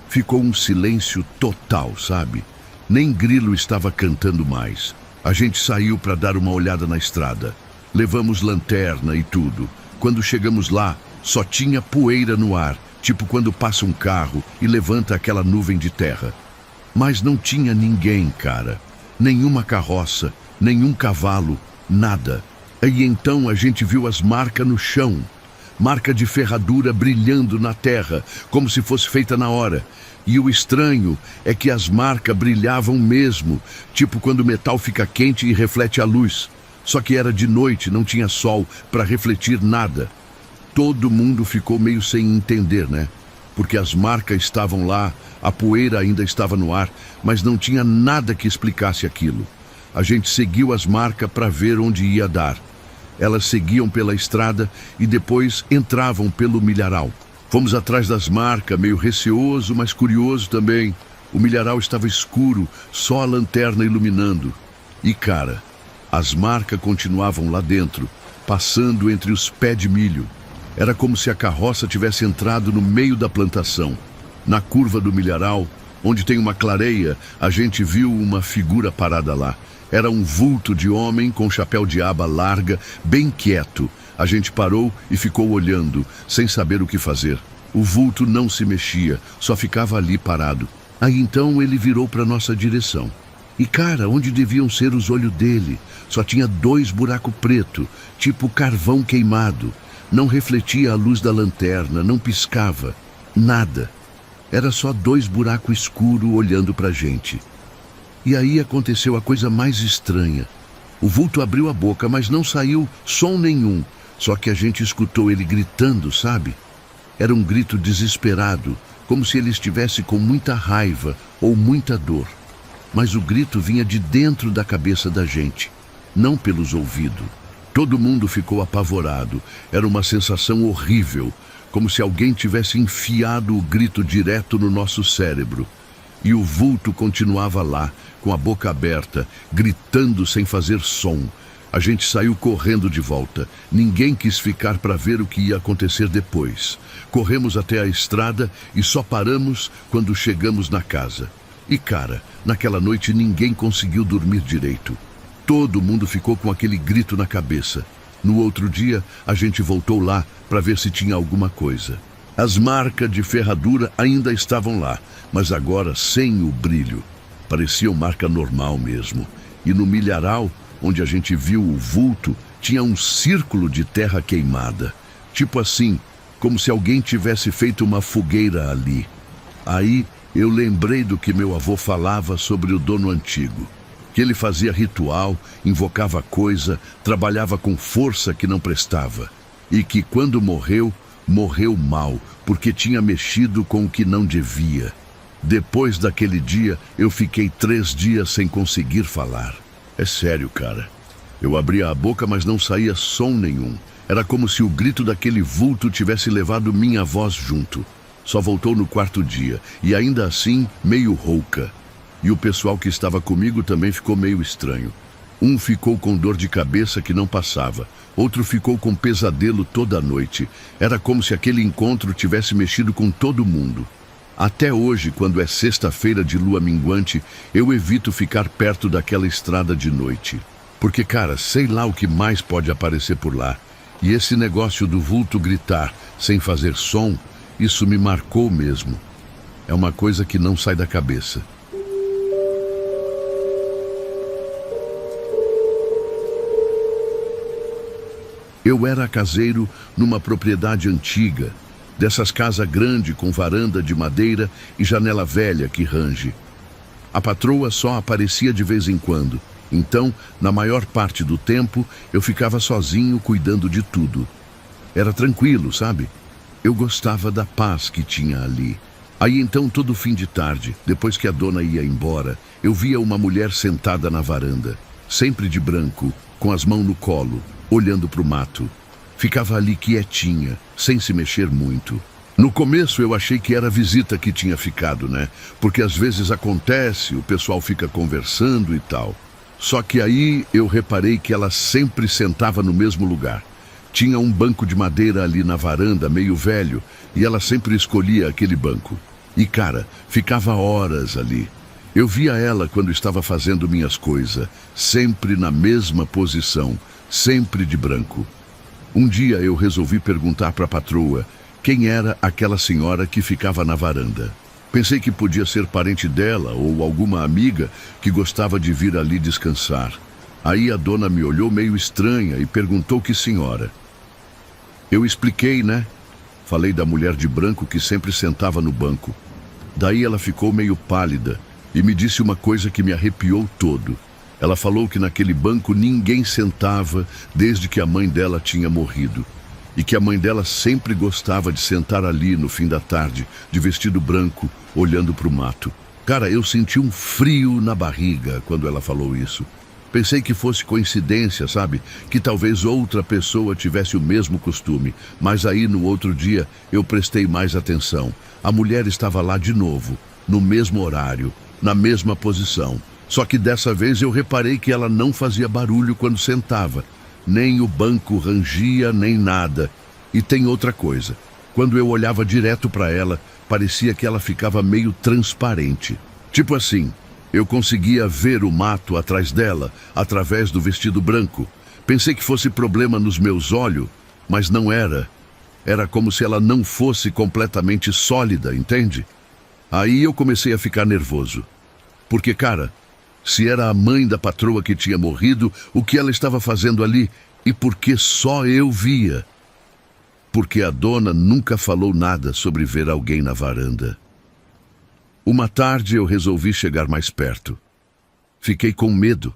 Ficou um silêncio total, sabe? Nem grilo estava cantando mais. A gente saiu para dar uma olhada na estrada. Levamos lanterna e tudo. Quando chegamos lá, só tinha poeira no ar, tipo quando passa um carro e levanta aquela nuvem de terra. Mas não tinha ninguém, cara. Nenhuma carroça, nenhum cavalo, nada. E então a gente viu as marcas no chão. Marca de ferradura brilhando na terra, como se fosse feita na hora. E o estranho é que as marcas brilhavam mesmo, tipo quando o metal fica quente e reflete a luz. Só que era de noite, não tinha sol para refletir nada. Todo mundo ficou meio sem entender, né? Porque as marcas estavam lá, a poeira ainda estava no ar, mas não tinha nada que explicasse aquilo. A gente seguiu as marcas para ver onde ia dar. Elas seguiam pela estrada e depois entravam pelo milharal. Fomos atrás das marcas, meio receoso, mas curioso também. O milharal estava escuro, só a lanterna iluminando. E cara, as marcas continuavam lá dentro, passando entre os pés de milho. Era como se a carroça tivesse entrado no meio da plantação. Na curva do milharal, onde tem uma clareia, a gente viu uma figura parada lá. Era um vulto de homem com chapéu de aba larga, bem quieto. A gente parou e ficou olhando, sem saber o que fazer. O vulto não se mexia, só ficava ali parado. Aí então ele virou para nossa direção. E cara, onde deviam ser os olhos dele? Só tinha 2 buracos pretos, tipo carvão queimado. Não refletia a luz da lanterna, não piscava. Nada. Era só 2 buracos escuros olhando pra gente. E aí aconteceu a coisa mais estranha. O vulto abriu a boca, mas não saiu som nenhum. Só que a gente escutou ele gritando, sabe? Era um grito desesperado, como se ele estivesse com muita raiva ou muita dor. Mas o grito vinha de dentro da cabeça da gente, não pelos ouvidos. Todo mundo ficou apavorado. Era uma sensação horrível, como se alguém tivesse enfiado o grito direto no nosso cérebro. E o vulto continuava lá, com a boca aberta, gritando sem fazer som. A gente saiu correndo de volta. Ninguém quis ficar para ver o que ia acontecer depois. Corremos até a estrada e só paramos quando chegamos na casa. E cara, naquela noite ninguém conseguiu dormir direito. Todo mundo ficou com aquele grito na cabeça. No outro dia, a gente voltou lá para ver se tinha alguma coisa. As marcas de ferradura ainda estavam lá, mas agora sem o brilho. Pareciam marca normal mesmo. E no milharal, onde a gente viu o vulto, tinha um círculo de terra queimada. Tipo assim, como se alguém tivesse feito uma fogueira ali. Aí eu lembrei do que meu avô falava sobre o dono antigo. Que ele fazia ritual, invocava coisa, trabalhava com força que não prestava. E que quando morreu, morreu mal, porque tinha mexido com o que não devia. Depois daquele dia, eu fiquei 3 dias sem conseguir falar. É sério, cara. Eu abria a boca, mas não saía som nenhum. Era como se o grito daquele vulto tivesse levado minha voz junto. Só voltou no 4º dia, e ainda assim, meio rouca. E o pessoal que estava comigo também ficou meio estranho. Um ficou com dor de cabeça que não passava. Outro ficou com pesadelo toda a noite. Era como se aquele encontro tivesse mexido com todo mundo. Até hoje, quando é sexta-feira de lua minguante, eu evito ficar perto daquela estrada de noite. Porque, cara, sei lá o que mais pode aparecer por lá. E esse negócio do vulto gritar sem fazer som, isso me marcou mesmo. É uma coisa que não sai da cabeça. Eu era caseiro numa propriedade antiga, dessas casas grandes com varanda de madeira e janela velha que range. A patroa só aparecia de vez em quando, então, na maior parte do tempo, eu ficava sozinho cuidando de tudo. Era tranquilo, sabe? Eu gostava da paz que tinha ali. Aí então, todo fim de tarde, depois que a dona ia embora, eu via uma mulher sentada na varanda, sempre de branco, com as mãos no colo, olhando para o mato. Ficava ali quietinha, sem se mexer muito. No começo eu achei que era a visita que tinha ficado, né? Porque às vezes acontece, o pessoal fica conversando e tal. Só que aí eu reparei que ela sempre sentava no mesmo lugar. Tinha um banco de madeira ali na varanda, meio velho, e ela sempre escolhia aquele banco. E cara, ficava horas ali. Eu via ela quando estava fazendo minhas coisas, sempre na mesma posição, sempre de branco. Um dia eu resolvi perguntar para a patroa quem era aquela senhora que ficava na varanda. Pensei que podia ser parente dela ou alguma amiga que gostava de vir ali descansar. Aí a dona me olhou meio estranha e perguntou que senhora. Eu expliquei, né? Falei da mulher de branco que sempre sentava no banco. Daí ela ficou meio pálida e me disse uma coisa que me arrepiou todo. Ela falou que naquele banco ninguém sentava desde que a mãe dela tinha morrido. E que a mãe dela sempre gostava de sentar ali no fim da tarde, de vestido branco, olhando para o mato. Cara, eu senti um frio na barriga quando ela falou isso. Pensei que fosse coincidência, sabe? Que talvez outra pessoa tivesse o mesmo costume. Mas aí, no outro dia, eu prestei mais atenção. A mulher estava lá de novo, no mesmo horário, na mesma posição. Só que dessa vez eu reparei que ela não fazia barulho quando sentava. Nem o banco rangia, nem nada. E tem outra coisa. Quando eu olhava direto para ela, parecia que ela ficava meio transparente. Tipo assim, eu conseguia ver o mato atrás dela, através do vestido branco. Pensei que fosse problema nos meus olhos, mas não era. Era como se ela não fosse completamente sólida, entende? Aí eu comecei a ficar nervoso. Porque, cara, se era a mãe da patroa que tinha morrido, o que ela estava fazendo ali? E por que só eu via? Porque a dona nunca falou nada sobre ver alguém na varanda. Uma tarde eu resolvi chegar mais perto. Fiquei com medo,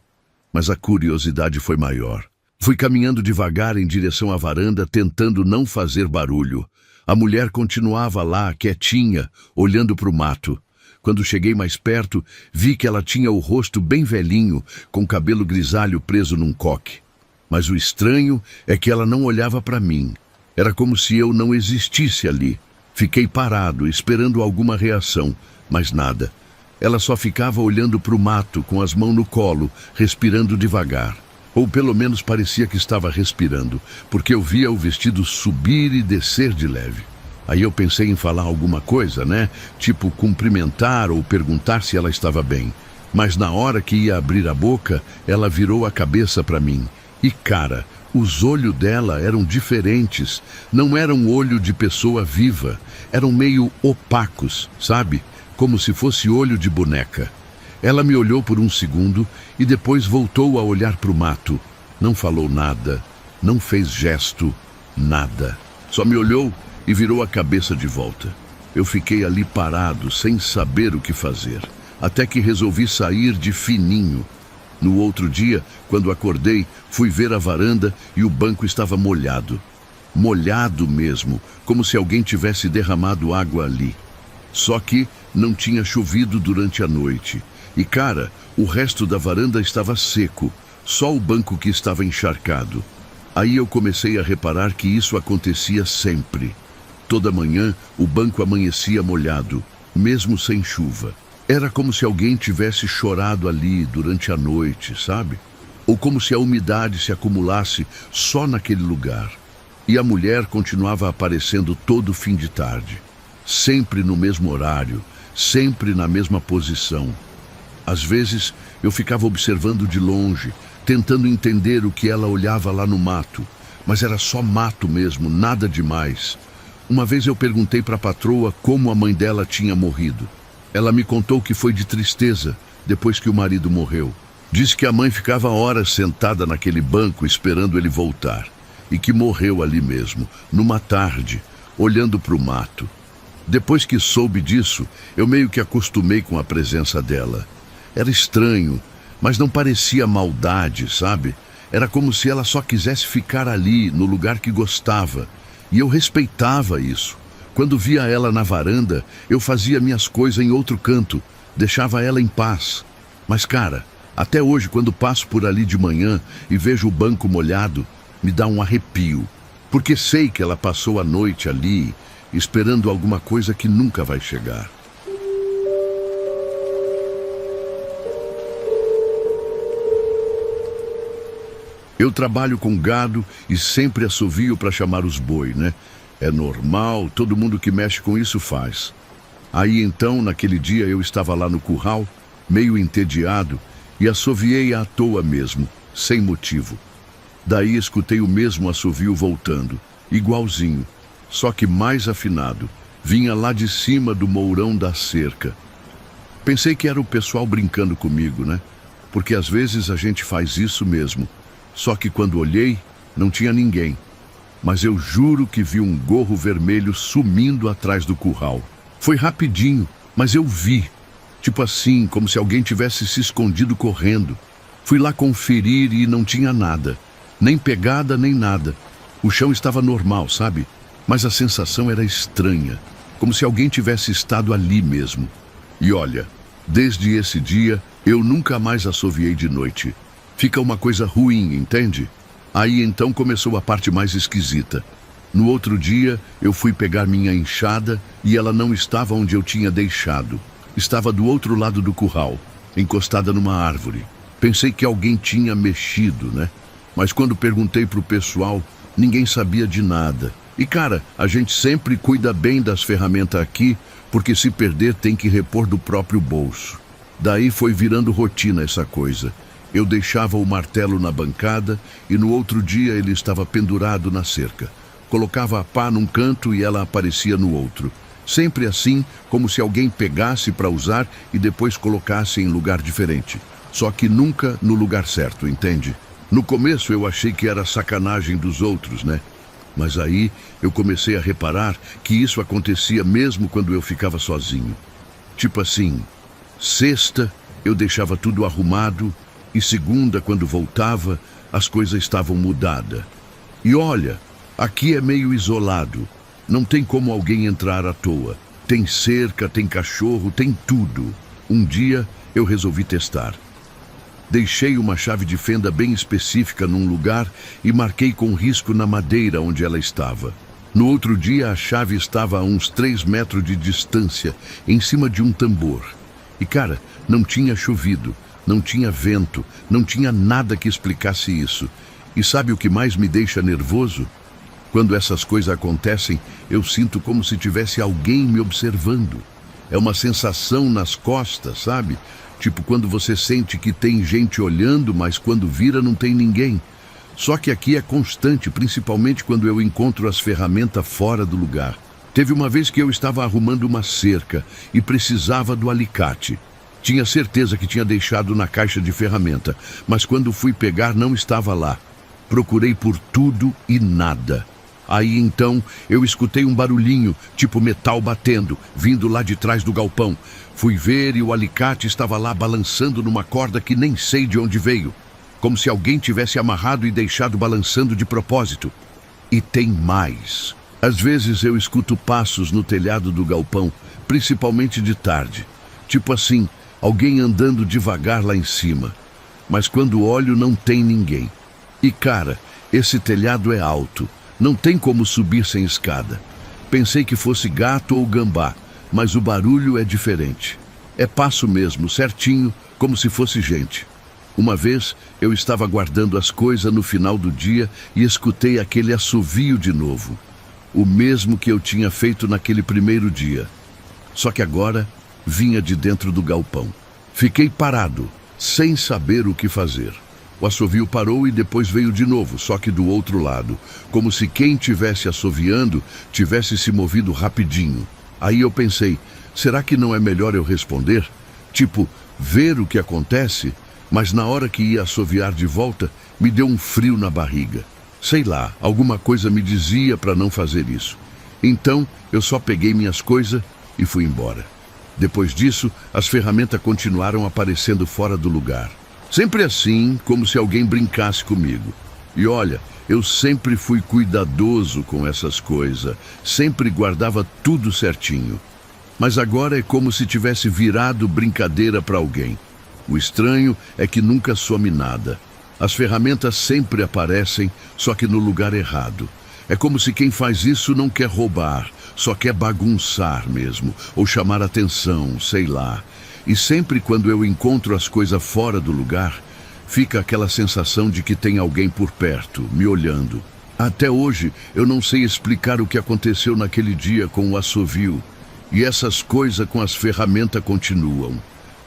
mas a curiosidade foi maior. Fui caminhando devagar em direção à varanda, tentando não fazer barulho. A mulher continuava lá, quietinha, olhando para o mato. Quando cheguei mais perto, vi que ela tinha o rosto bem velhinho, com cabelo grisalho preso num coque. Mas o estranho é que ela não olhava para mim. Era como se eu não existisse ali. Fiquei parado, esperando alguma reação, mas nada. Ela só ficava olhando para o mato, com as mãos no colo, respirando devagar. Ou pelo menos parecia que estava respirando, porque eu via o vestido subir e descer de leve. Aí eu pensei em falar alguma coisa, né? Tipo cumprimentar ou perguntar se ela estava bem. Mas na hora que ia abrir a boca, ela virou a cabeça para mim. E cara, os olhos dela eram diferentes. Não eram olho de pessoa viva. Eram meio opacos, sabe? Como se fosse olho de boneca. Ela me olhou por um segundo e depois voltou a olhar para o mato. Não falou nada, não fez gesto, nada. Só me olhou e virou a cabeça de volta. Eu fiquei ali parado, sem saber o que fazer, até que resolvi sair de fininho. No outro dia, quando acordei, fui ver a varanda e o banco estava molhado. Molhado mesmo, como se alguém tivesse derramado água ali. Só que não tinha chovido durante a noite. E cara, o resto da varanda estava seco, só o banco que estava encharcado. Aí eu comecei a reparar que isso acontecia sempre. Toda manhã, o banco amanhecia molhado, mesmo sem chuva. Era como se alguém tivesse chorado ali durante a noite, sabe? Ou como se a umidade se acumulasse só naquele lugar. E a mulher continuava aparecendo todo fim de tarde. Sempre no mesmo horário, sempre na mesma posição. Às vezes, eu ficava observando de longe, tentando entender o que ela olhava lá no mato. Mas era só mato mesmo, nada demais. Uma vez eu perguntei para a patroa como a mãe dela tinha morrido. Ela me contou que foi de tristeza, depois que o marido morreu. Disse que a mãe ficava horas sentada naquele banco esperando ele voltar. E que morreu ali mesmo, numa tarde, olhando para o mato. Depois que soube disso, eu meio que acostumei com a presença dela. Era estranho, mas não parecia maldade, sabe? Era como se ela só quisesse ficar ali, no lugar que gostava. E eu respeitava isso. Quando via ela na varanda, eu fazia minhas coisas em outro canto, deixava ela em paz. Mas cara, até hoje quando passo por ali de manhã e vejo o banco molhado, me dá um arrepio. Porque sei que ela passou a noite ali, esperando alguma coisa que nunca vai chegar. Eu trabalho com gado e sempre assovio para chamar os boi, né? É normal, todo mundo que mexe com isso faz. Aí então, naquele dia eu estava lá no curral, meio entediado, e assoviei à toa mesmo, sem motivo. Daí escutei o mesmo assovio voltando, igualzinho, só que mais afinado. Vinha lá de cima do mourão da cerca. Pensei que era o pessoal brincando comigo, né? Porque às vezes a gente faz isso mesmo. Só que quando olhei, não tinha ninguém. Mas eu juro que vi um gorro vermelho sumindo atrás do curral. Foi rapidinho, mas eu vi. Tipo assim, como se alguém tivesse se escondido correndo. Fui lá conferir e não tinha nada. Nem pegada, nem nada. O chão estava normal, sabe? Mas a sensação era estranha. Como se alguém tivesse estado ali mesmo. E olha, desde esse dia, eu nunca mais assoviei de noite. Fica uma coisa ruim, entende? Aí então começou a parte mais esquisita. No outro dia, eu fui pegar minha enxada e ela não estava onde eu tinha deixado. Estava do outro lado do curral, encostada numa árvore. Pensei que alguém tinha mexido, né? Mas quando perguntei pro pessoal, ninguém sabia de nada. E cara, a gente sempre cuida bem das ferramentas aqui, porque se perder tem que repor do próprio bolso. Daí foi virando rotina essa coisa. Eu deixava o martelo na bancada e no outro dia ele estava pendurado na cerca. Colocava a pá num canto e ela aparecia no outro. Sempre assim, como se alguém pegasse para usar e depois colocasse em lugar diferente. Só que nunca no lugar certo, entende? No começo eu achei que era sacanagem dos outros, né? Mas aí eu comecei a reparar que isso acontecia mesmo quando eu ficava sozinho. Tipo assim, sexta eu deixava tudo arrumado E segunda, quando voltava, as coisas estavam mudadas. E olha, aqui é meio isolado. Não tem como alguém entrar à toa. Tem cerca, tem cachorro, tem tudo. Um dia eu resolvi testar. Deixei uma chave de fenda bem específica num lugar e marquei com risco na madeira onde ela estava. No outro dia, a chave estava a uns 3 metros de distância, em cima de um tambor. E cara, não tinha chovido, não tinha vento, não tinha nada que explicasse isso. E sabe o que mais me deixa nervoso? Quando essas coisas acontecem, eu sinto como se tivesse alguém me observando. É uma sensação nas costas, sabe? Tipo quando você sente que tem gente olhando, mas quando vira não tem ninguém. Só que aqui é constante, principalmente quando eu encontro as ferramentas fora do lugar. Teve uma vez que eu estava arrumando uma cerca e precisava do alicate. Tinha certeza que tinha deixado na caixa de ferramenta, mas quando fui pegar não estava lá. Procurei por tudo e nada. Aí então eu escutei um barulhinho, tipo metal batendo, vindo lá de trás do galpão. Fui ver e o alicate estava lá balançando numa corda que nem sei de onde veio. Como se alguém tivesse amarrado e deixado balançando de propósito. E tem mais. Às vezes eu escuto passos no telhado do galpão, principalmente de tarde. Tipo assim, alguém andando devagar lá em cima. Mas quando olho não tem ninguém. E cara, esse telhado é alto. Não tem como subir sem escada. Pensei que fosse gato ou gambá, mas o barulho é diferente. É passo mesmo, certinho, como se fosse gente. Uma vez, eu estava guardando as coisas no final do dia e escutei aquele assovio de novo. O mesmo que eu tinha feito naquele primeiro dia. Só que agora, vinha de dentro do galpão. Fiquei parado, sem saber o que fazer. O assovio parou e depois veio de novo, só que do outro lado. Como se quem tivesse assoviando tivesse se movido rapidinho. Aí eu pensei, será que não é melhor eu responder? Tipo, ver o que acontece? Mas na hora que ia assoviar de volta, me deu um frio na barriga. Sei lá, alguma coisa me dizia para não fazer isso. Então, eu só peguei minhas coisas e fui embora. Depois disso, as ferramentas continuaram aparecendo fora do lugar. Sempre assim, como se alguém brincasse comigo. E olha, eu sempre fui cuidadoso com essas coisas, sempre guardava tudo certinho. Mas agora é como se tivesse virado brincadeira para alguém. O estranho é que nunca some nada. As ferramentas sempre aparecem, só que no lugar errado. É como se quem faz isso não quer roubar, só quer bagunçar mesmo, ou chamar atenção, sei lá. E sempre quando eu encontro as coisas fora do lugar, fica aquela sensação de que tem alguém por perto, me olhando. Até hoje, eu não sei explicar o que aconteceu naquele dia com o assovio. E essas coisas com as ferramentas continuam.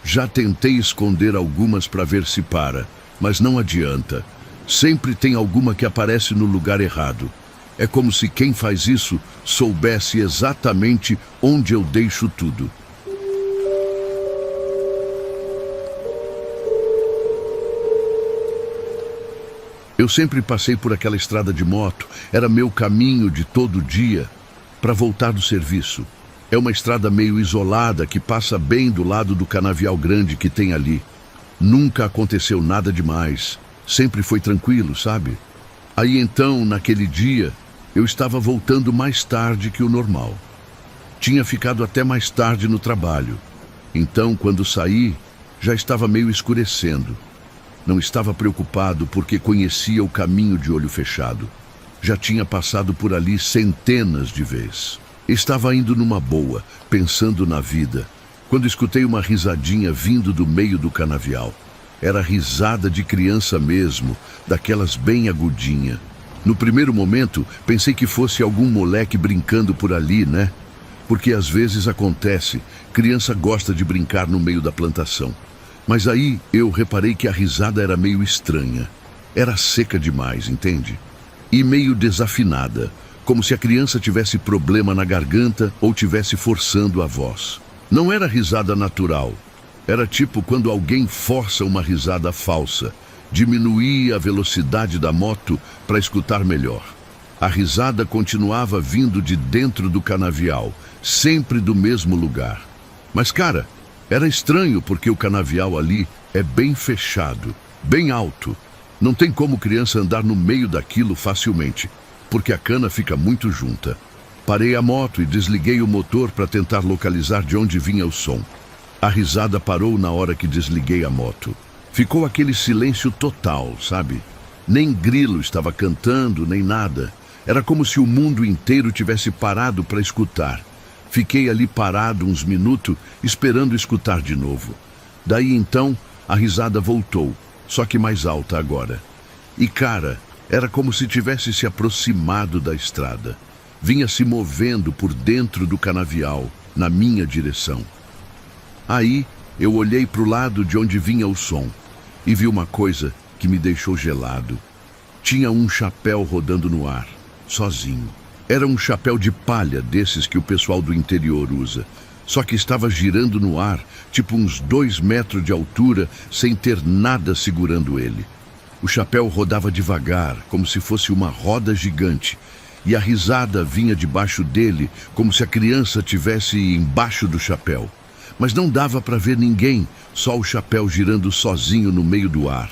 Já tentei esconder algumas para ver se para, mas não adianta. Sempre tem alguma que aparece no lugar errado. É como se quem faz isso soubesse exatamente onde eu deixo tudo. Eu sempre passei por aquela estrada de moto, era meu caminho de todo dia para voltar do serviço. É uma estrada meio isolada que passa bem do lado do canavial grande que tem ali. Nunca aconteceu nada demais, sempre foi tranquilo, sabe? Aí então, naquele dia, eu estava voltando mais tarde que o normal. Tinha ficado até mais tarde no trabalho. Então, quando saí, já estava meio escurecendo. Não estava preocupado porque conhecia o caminho de olho fechado. Já tinha passado por ali centenas de vezes. Estava indo numa boa, pensando na vida, quando escutei uma risadinha vindo do meio do canavial. Era risada de criança mesmo, daquelas bem agudinha. No primeiro momento, pensei que fosse algum moleque brincando por ali, né? Porque às vezes acontece, criança gosta de brincar no meio da plantação. Mas aí eu reparei que a risada era meio estranha. Era seca demais, entende? E meio desafinada, como se a criança tivesse problema na garganta ou tivesse forçando a voz. Não era risada natural. Era tipo quando alguém força uma risada falsa. Diminuía a velocidade da moto para escutar melhor. A risada continuava vindo de dentro do canavial, sempre do mesmo lugar. Mas cara, era estranho porque o canavial ali é bem fechado. bem alto. Não tem como criança andar no meio daquilo facilmente, porque a cana fica muito junta. Parei a moto e desliguei o motor para tentar localizar de onde vinha o som. A risada parou na hora que desliguei a moto. Ficou aquele silêncio total, sabe? Nem grilo estava cantando, nem nada. Era como se o mundo inteiro tivesse parado para escutar. Fiquei ali parado uns minutos, esperando escutar de novo. Daí então, a risada voltou, só que mais alta agora. E cara, era como se tivesse se aproximado da estrada. Vinha se movendo por dentro do canavial, na minha direção. Aí, eu olhei para o lado de onde vinha o som e vi uma coisa que me deixou gelado. Tinha um chapéu rodando no ar, sozinho. Era um chapéu de palha desses que o pessoal do interior usa, só que estava girando no ar, tipo uns 2 metros de altura, sem ter nada segurando ele. O chapéu rodava devagar, como se fosse uma roda gigante, e a risada vinha debaixo dele, como se a criança tivesse embaixo do chapéu. Mas não dava para ver ninguém, só o chapéu girando sozinho no meio do ar.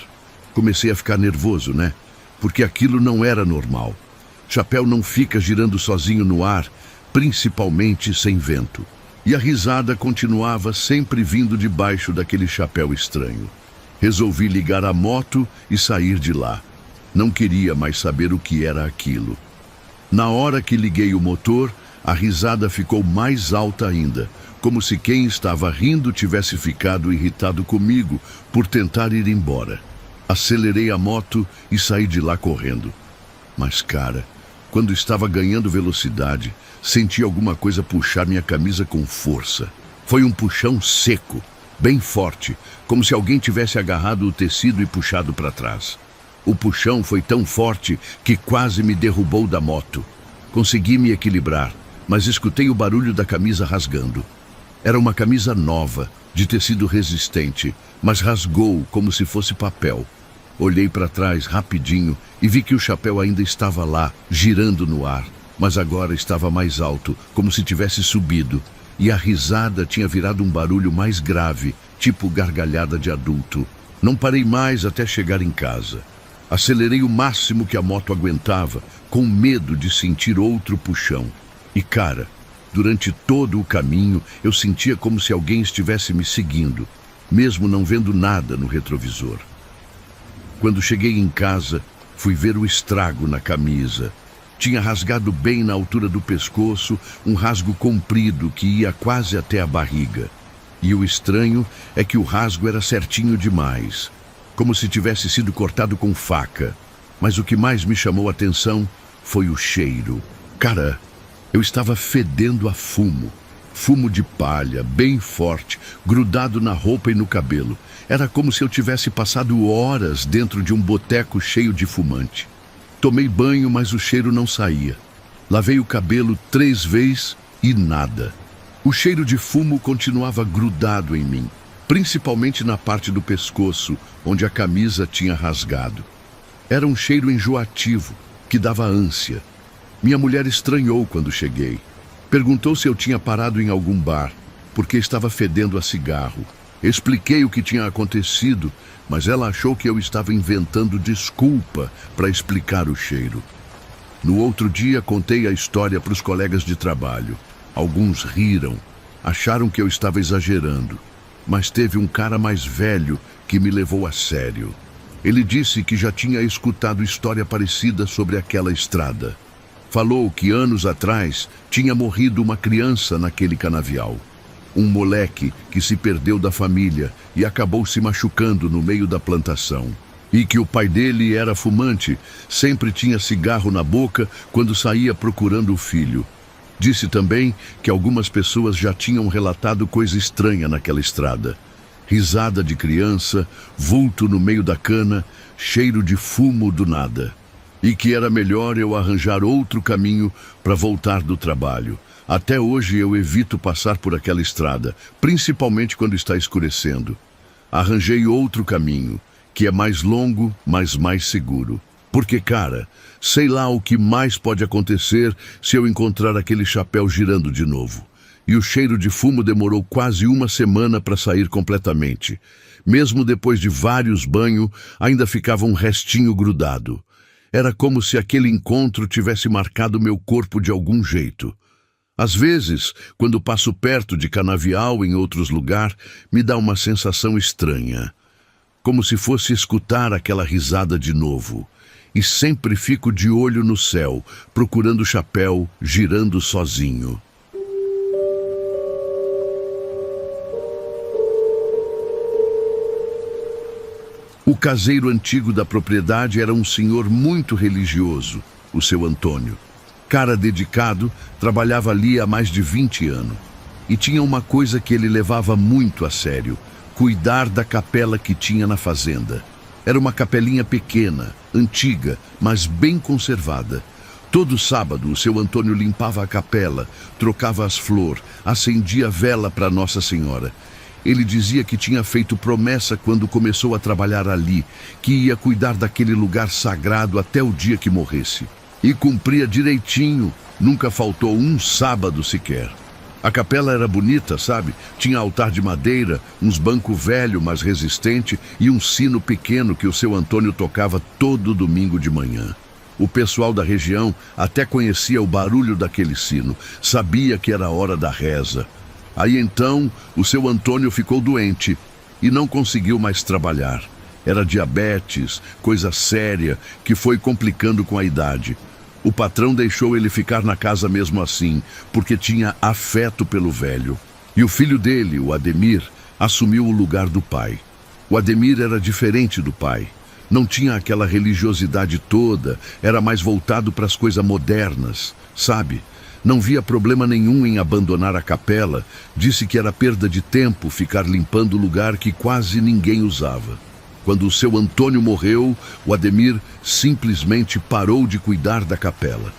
Comecei a ficar nervoso, né? Porque aquilo não era normal. Chapéu não fica girando sozinho no ar, principalmente sem vento. E a risada continuava sempre vindo debaixo daquele chapéu estranho. Resolvi ligar a moto e sair de lá. Não queria mais saber o que era aquilo. Na hora que liguei o motor, a risada ficou mais alta ainda, como se quem estava rindo tivesse ficado irritado comigo por tentar ir embora. Acelerei a moto e saí de lá correndo. Mas, cara, quando estava ganhando velocidade, senti alguma coisa puxar minha camisa com força. Foi um puxão seco, bem forte, como se alguém tivesse agarrado o tecido e puxado para trás. O puxão foi tão forte que quase me derrubou da moto. Consegui me equilibrar, mas escutei o barulho da camisa rasgando. Era uma camisa nova, de tecido resistente, mas rasgou como se fosse papel. Olhei para trás rapidinho e vi que o chapéu ainda estava lá, girando no ar, mas agora estava mais alto, como se tivesse subido, e a risada tinha virado um barulho mais grave, tipo gargalhada de adulto. Não parei mais até chegar em casa. Acelerei o máximo que a moto aguentava, com medo de sentir outro puxão. E cara, durante todo o caminho eu sentia como se alguém estivesse me seguindo, mesmo não vendo nada no retrovisor. Quando cheguei em casa, fui ver o estrago na camisa. Tinha rasgado bem na altura do pescoço, um rasgo comprido que ia quase até a barriga. E o estranho é que o rasgo era certinho demais, como se tivesse sido cortado com faca. Mas o que mais me chamou a atenção foi o cheiro. Cara, eu estava fedendo a fumo. Fumo de palha, bem forte, grudado na roupa e no cabelo. Era como se eu tivesse passado horas dentro de um boteco cheio de fumante. Tomei banho, mas o cheiro não saía. Lavei o cabelo 3 vezes e nada. O cheiro de fumo continuava grudado em mim, principalmente na parte do pescoço, onde a camisa tinha rasgado. Era um cheiro enjoativo, que dava ânsia. Minha mulher estranhou quando cheguei. Perguntou se eu tinha parado em algum bar, porque estava fedendo a cigarro. Expliquei o que tinha acontecido, mas ela achou que eu estava inventando desculpa para explicar o cheiro. No outro dia, contei a história para os colegas de trabalho. Alguns riram, acharam que eu estava exagerando, mas teve um cara mais velho que me levou a sério. Ele disse que já tinha escutado história parecida sobre aquela estrada. Falou que anos atrás tinha morrido uma criança naquele canavial. Um moleque que se perdeu da família e acabou se machucando no meio da plantação. E que o pai dele era fumante, sempre tinha cigarro na boca quando saía procurando o filho. Disse também que algumas pessoas já tinham relatado coisa estranha naquela estrada. Risada de criança, vulto no meio da cana, cheiro de fumo do nada. E que era melhor eu arranjar outro caminho para voltar do trabalho. Até hoje eu evito passar por aquela estrada, principalmente quando está escurecendo. Arranjei outro caminho, que é mais longo, mas mais seguro. Porque, cara, sei lá o que mais pode acontecer se eu encontrar aquele chapéu girando de novo. e o cheiro de fumo demorou quase uma semana para sair completamente. Mesmo depois de vários banhos, ainda ficava um restinho grudado. Era como se aquele encontro tivesse marcado meu corpo de algum jeito. Às vezes, quando passo perto de Canavial em outros lugares, me dá uma sensação estranha. Como se fosse escutar aquela risada de novo. E sempre fico de olho no céu, procurando o chapéu, girando sozinho. O caseiro antigo da propriedade era um senhor muito religioso, o seu Antônio. Cara dedicado, trabalhava ali há mais de 20 anos. E tinha uma coisa que ele levava muito a sério: cuidar da capela que tinha na fazenda. Era uma capelinha pequena, antiga, mas bem conservada. Todo sábado, o seu Antônio limpava a capela, trocava as flores, acendia vela para Nossa Senhora. Ele dizia que tinha feito promessa quando começou a trabalhar ali, que ia cuidar daquele lugar sagrado até o dia que morresse. E cumpria direitinho, nunca faltou um sábado sequer. A capela era bonita, sabe? Tinha altar de madeira, uns bancos velho, mas resistente, e um sino pequeno que o seu Antônio tocava todo domingo de manhã. O pessoal da região até conhecia o barulho daquele sino, sabia que era a hora da reza. Aí então, o seu Antônio ficou doente e não conseguiu mais trabalhar. Era diabetes, coisa séria, que foi complicando com a idade. O patrão deixou ele ficar na casa mesmo assim, porque tinha afeto pelo velho. E o filho dele, o Ademir, assumiu o lugar do pai. O Ademir era diferente do pai. Não tinha aquela religiosidade toda, era mais voltado para as coisas modernas, sabe? Não via problema nenhum em abandonar a capela, disse que era perda de tempo ficar limpando o lugar que quase ninguém usava. Quando o seu Antônio morreu, o Ademir simplesmente parou de cuidar da capela.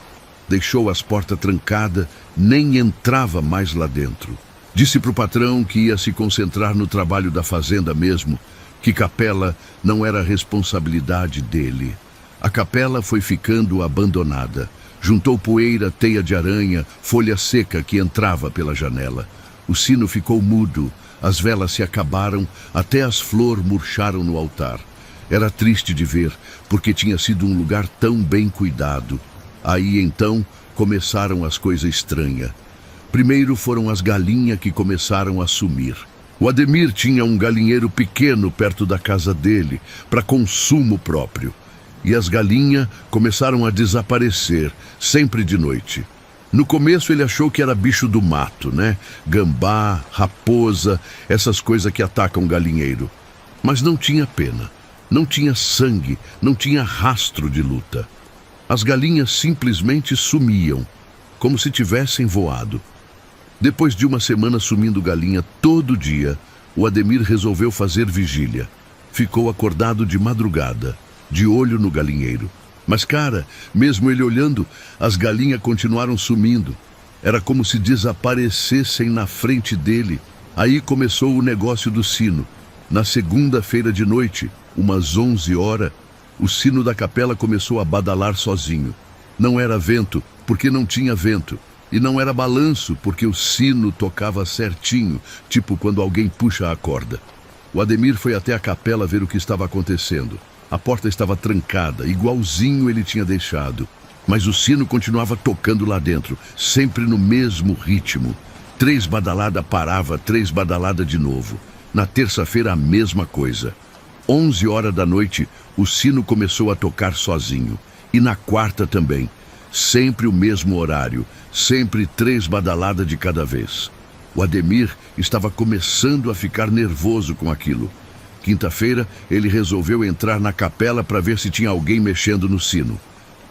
Deixou as portas trancadas, nem entrava mais lá dentro. Disse para o patrão que ia se concentrar no trabalho da fazenda mesmo, que capela não era responsabilidade dele. A capela foi ficando abandonada. Juntou poeira, teia de aranha, folha seca que entrava pela janela. O sino ficou mudo, as velas se acabaram, até as flores murcharam no altar. Era triste de ver, porque tinha sido um lugar tão bem cuidado. Aí então começaram as coisas estranhas. Primeiro foram as galinhas que começaram a sumir. O Ademir tinha um galinheiro pequeno perto da casa dele, para consumo próprio. E as galinhas começaram a desaparecer, sempre de noite. No começo ele achou que era bicho do mato, né? Gambá, raposa, essas coisas que atacam galinheiro. Mas não tinha pena, não tinha sangue, não tinha rastro de luta. As galinhas simplesmente sumiam, como se tivessem voado. Depois de uma semana sumindo galinha todo dia, o Ademir resolveu fazer vigília. Ficou acordado de madrugada, de olho no galinheiro. Mas, cara, mesmo ele olhando, as galinhas continuaram sumindo. Era como se desaparecessem na frente dele. Aí começou o negócio do sino. Na segunda-feira de noite, umas 11 horas, o sino da capela começou a badalar sozinho. Não era vento, porque não tinha vento. E não era balanço, porque o sino tocava certinho, tipo quando alguém puxa a corda. O Ademir foi até a capela ver o que estava acontecendo. A porta estava trancada, igualzinho ele tinha deixado. Mas o sino continuava tocando lá dentro, sempre no mesmo ritmo. 3 badaladas parava, 3 badaladas de novo. Na terça-feira a mesma coisa. 11 horas da noite, o sino começou a tocar sozinho. E na quarta também. Sempre o mesmo horário, sempre 3 badaladas de cada vez. O Ademir estava começando a ficar nervoso com aquilo. Quinta-feira, ele resolveu entrar na capela para ver se tinha alguém mexendo no sino.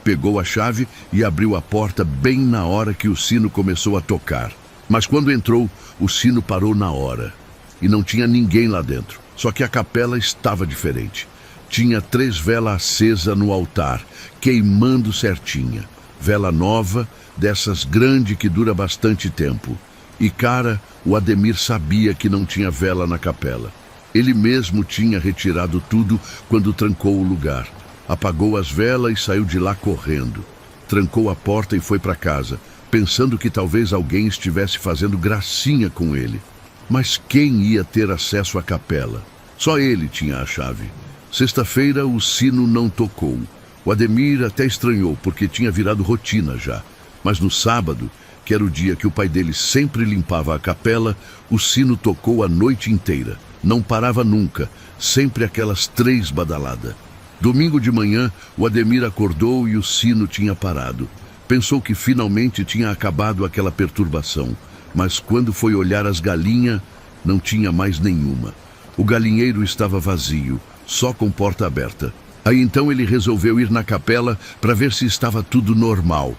Pegou a chave e abriu a porta bem na hora que o sino começou a tocar. Mas quando entrou, o sino parou na hora. E não tinha ninguém lá dentro. Só que a capela estava diferente. Tinha 3 velas acesas no altar, queimando certinha. Vela nova, dessas grande que dura bastante tempo. E, cara, o Ademir sabia que não tinha vela na capela. Ele mesmo tinha retirado tudo quando trancou o lugar. Apagou as velas e saiu de lá correndo. Trancou a porta e foi para casa. pensando que talvez alguém estivesse fazendo gracinha com ele. Mas quem ia ter acesso à capela? Só ele tinha a chave. Sexta-feira o sino não tocou. O Ademir até estranhou, porque tinha virado rotina já. Mas no sábado, que era o dia que o pai dele sempre limpava a capela, o sino tocou a noite inteira. Não parava nunca, sempre aquelas 3 badaladas. Domingo de manhã, o Ademir acordou e o sino tinha parado. Pensou que finalmente tinha acabado aquela perturbação. Mas quando foi olhar as galinhas, não tinha mais nenhuma. O galinheiro estava vazio, só com porta aberta. Aí então ele resolveu ir na capela para ver se estava tudo normal.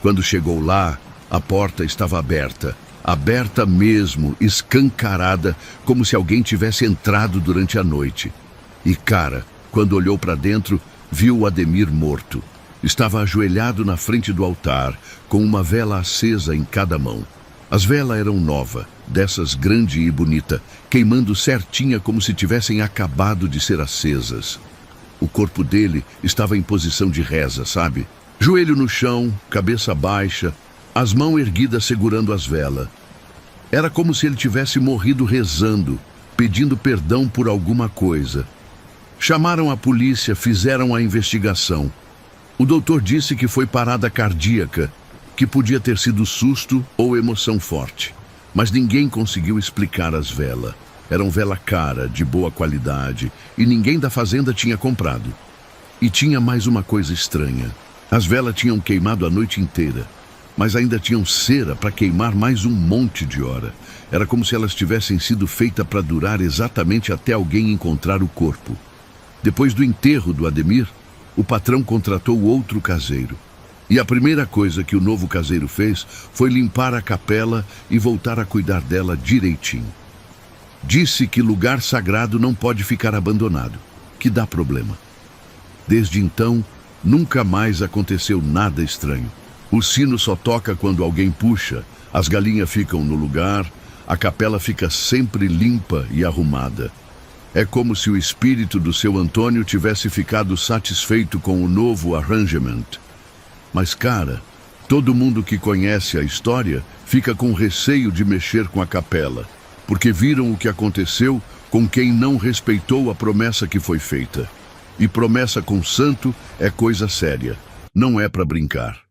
Quando chegou lá, a porta estava aberta. Aberta mesmo, escancarada, como se alguém tivesse entrado durante a noite. E cara, quando olhou para dentro, viu o Ademir morto. Estava ajoelhado na frente do altar, com uma vela acesa em cada mão. As velas eram novas, dessas grande e bonita, queimando certinha como se tivessem acabado de ser acesas. O corpo dele estava em posição de reza, sabe? Joelho no chão, cabeça baixa, as mãos erguidas segurando as velas. Era como se ele tivesse morrido rezando, pedindo perdão por alguma coisa. Chamaram a polícia, fizeram a investigação. O doutor disse que foi parada cardíaca, que podia ter sido susto ou emoção forte. Mas ninguém conseguiu explicar as velas. Eram vela cara, de boa qualidade, e ninguém da fazenda tinha comprado. E tinha mais uma coisa estranha. As velas tinham queimado a noite inteira, mas ainda tinham cera para queimar mais um monte de hora. Era como se elas tivessem sido feitas para durar exatamente até alguém encontrar o corpo. Depois do enterro do Ademir, o patrão contratou outro caseiro. E a primeira coisa que o novo caseiro fez foi limpar a capela e voltar a cuidar dela direitinho. Disse que lugar sagrado não pode ficar abandonado, que dá problema. Desde então, nunca mais aconteceu nada estranho. O sino só toca quando alguém puxa, as galinhas ficam no lugar, a capela fica sempre limpa e arrumada. É como se o espírito do seu Antônio tivesse ficado satisfeito com o novo arrangement. Mas, cara, todo mundo que conhece a história fica com receio de mexer com a capela, porque viram o que aconteceu com quem não respeitou a promessa que foi feita. E promessa com santo é coisa séria, não é para brincar.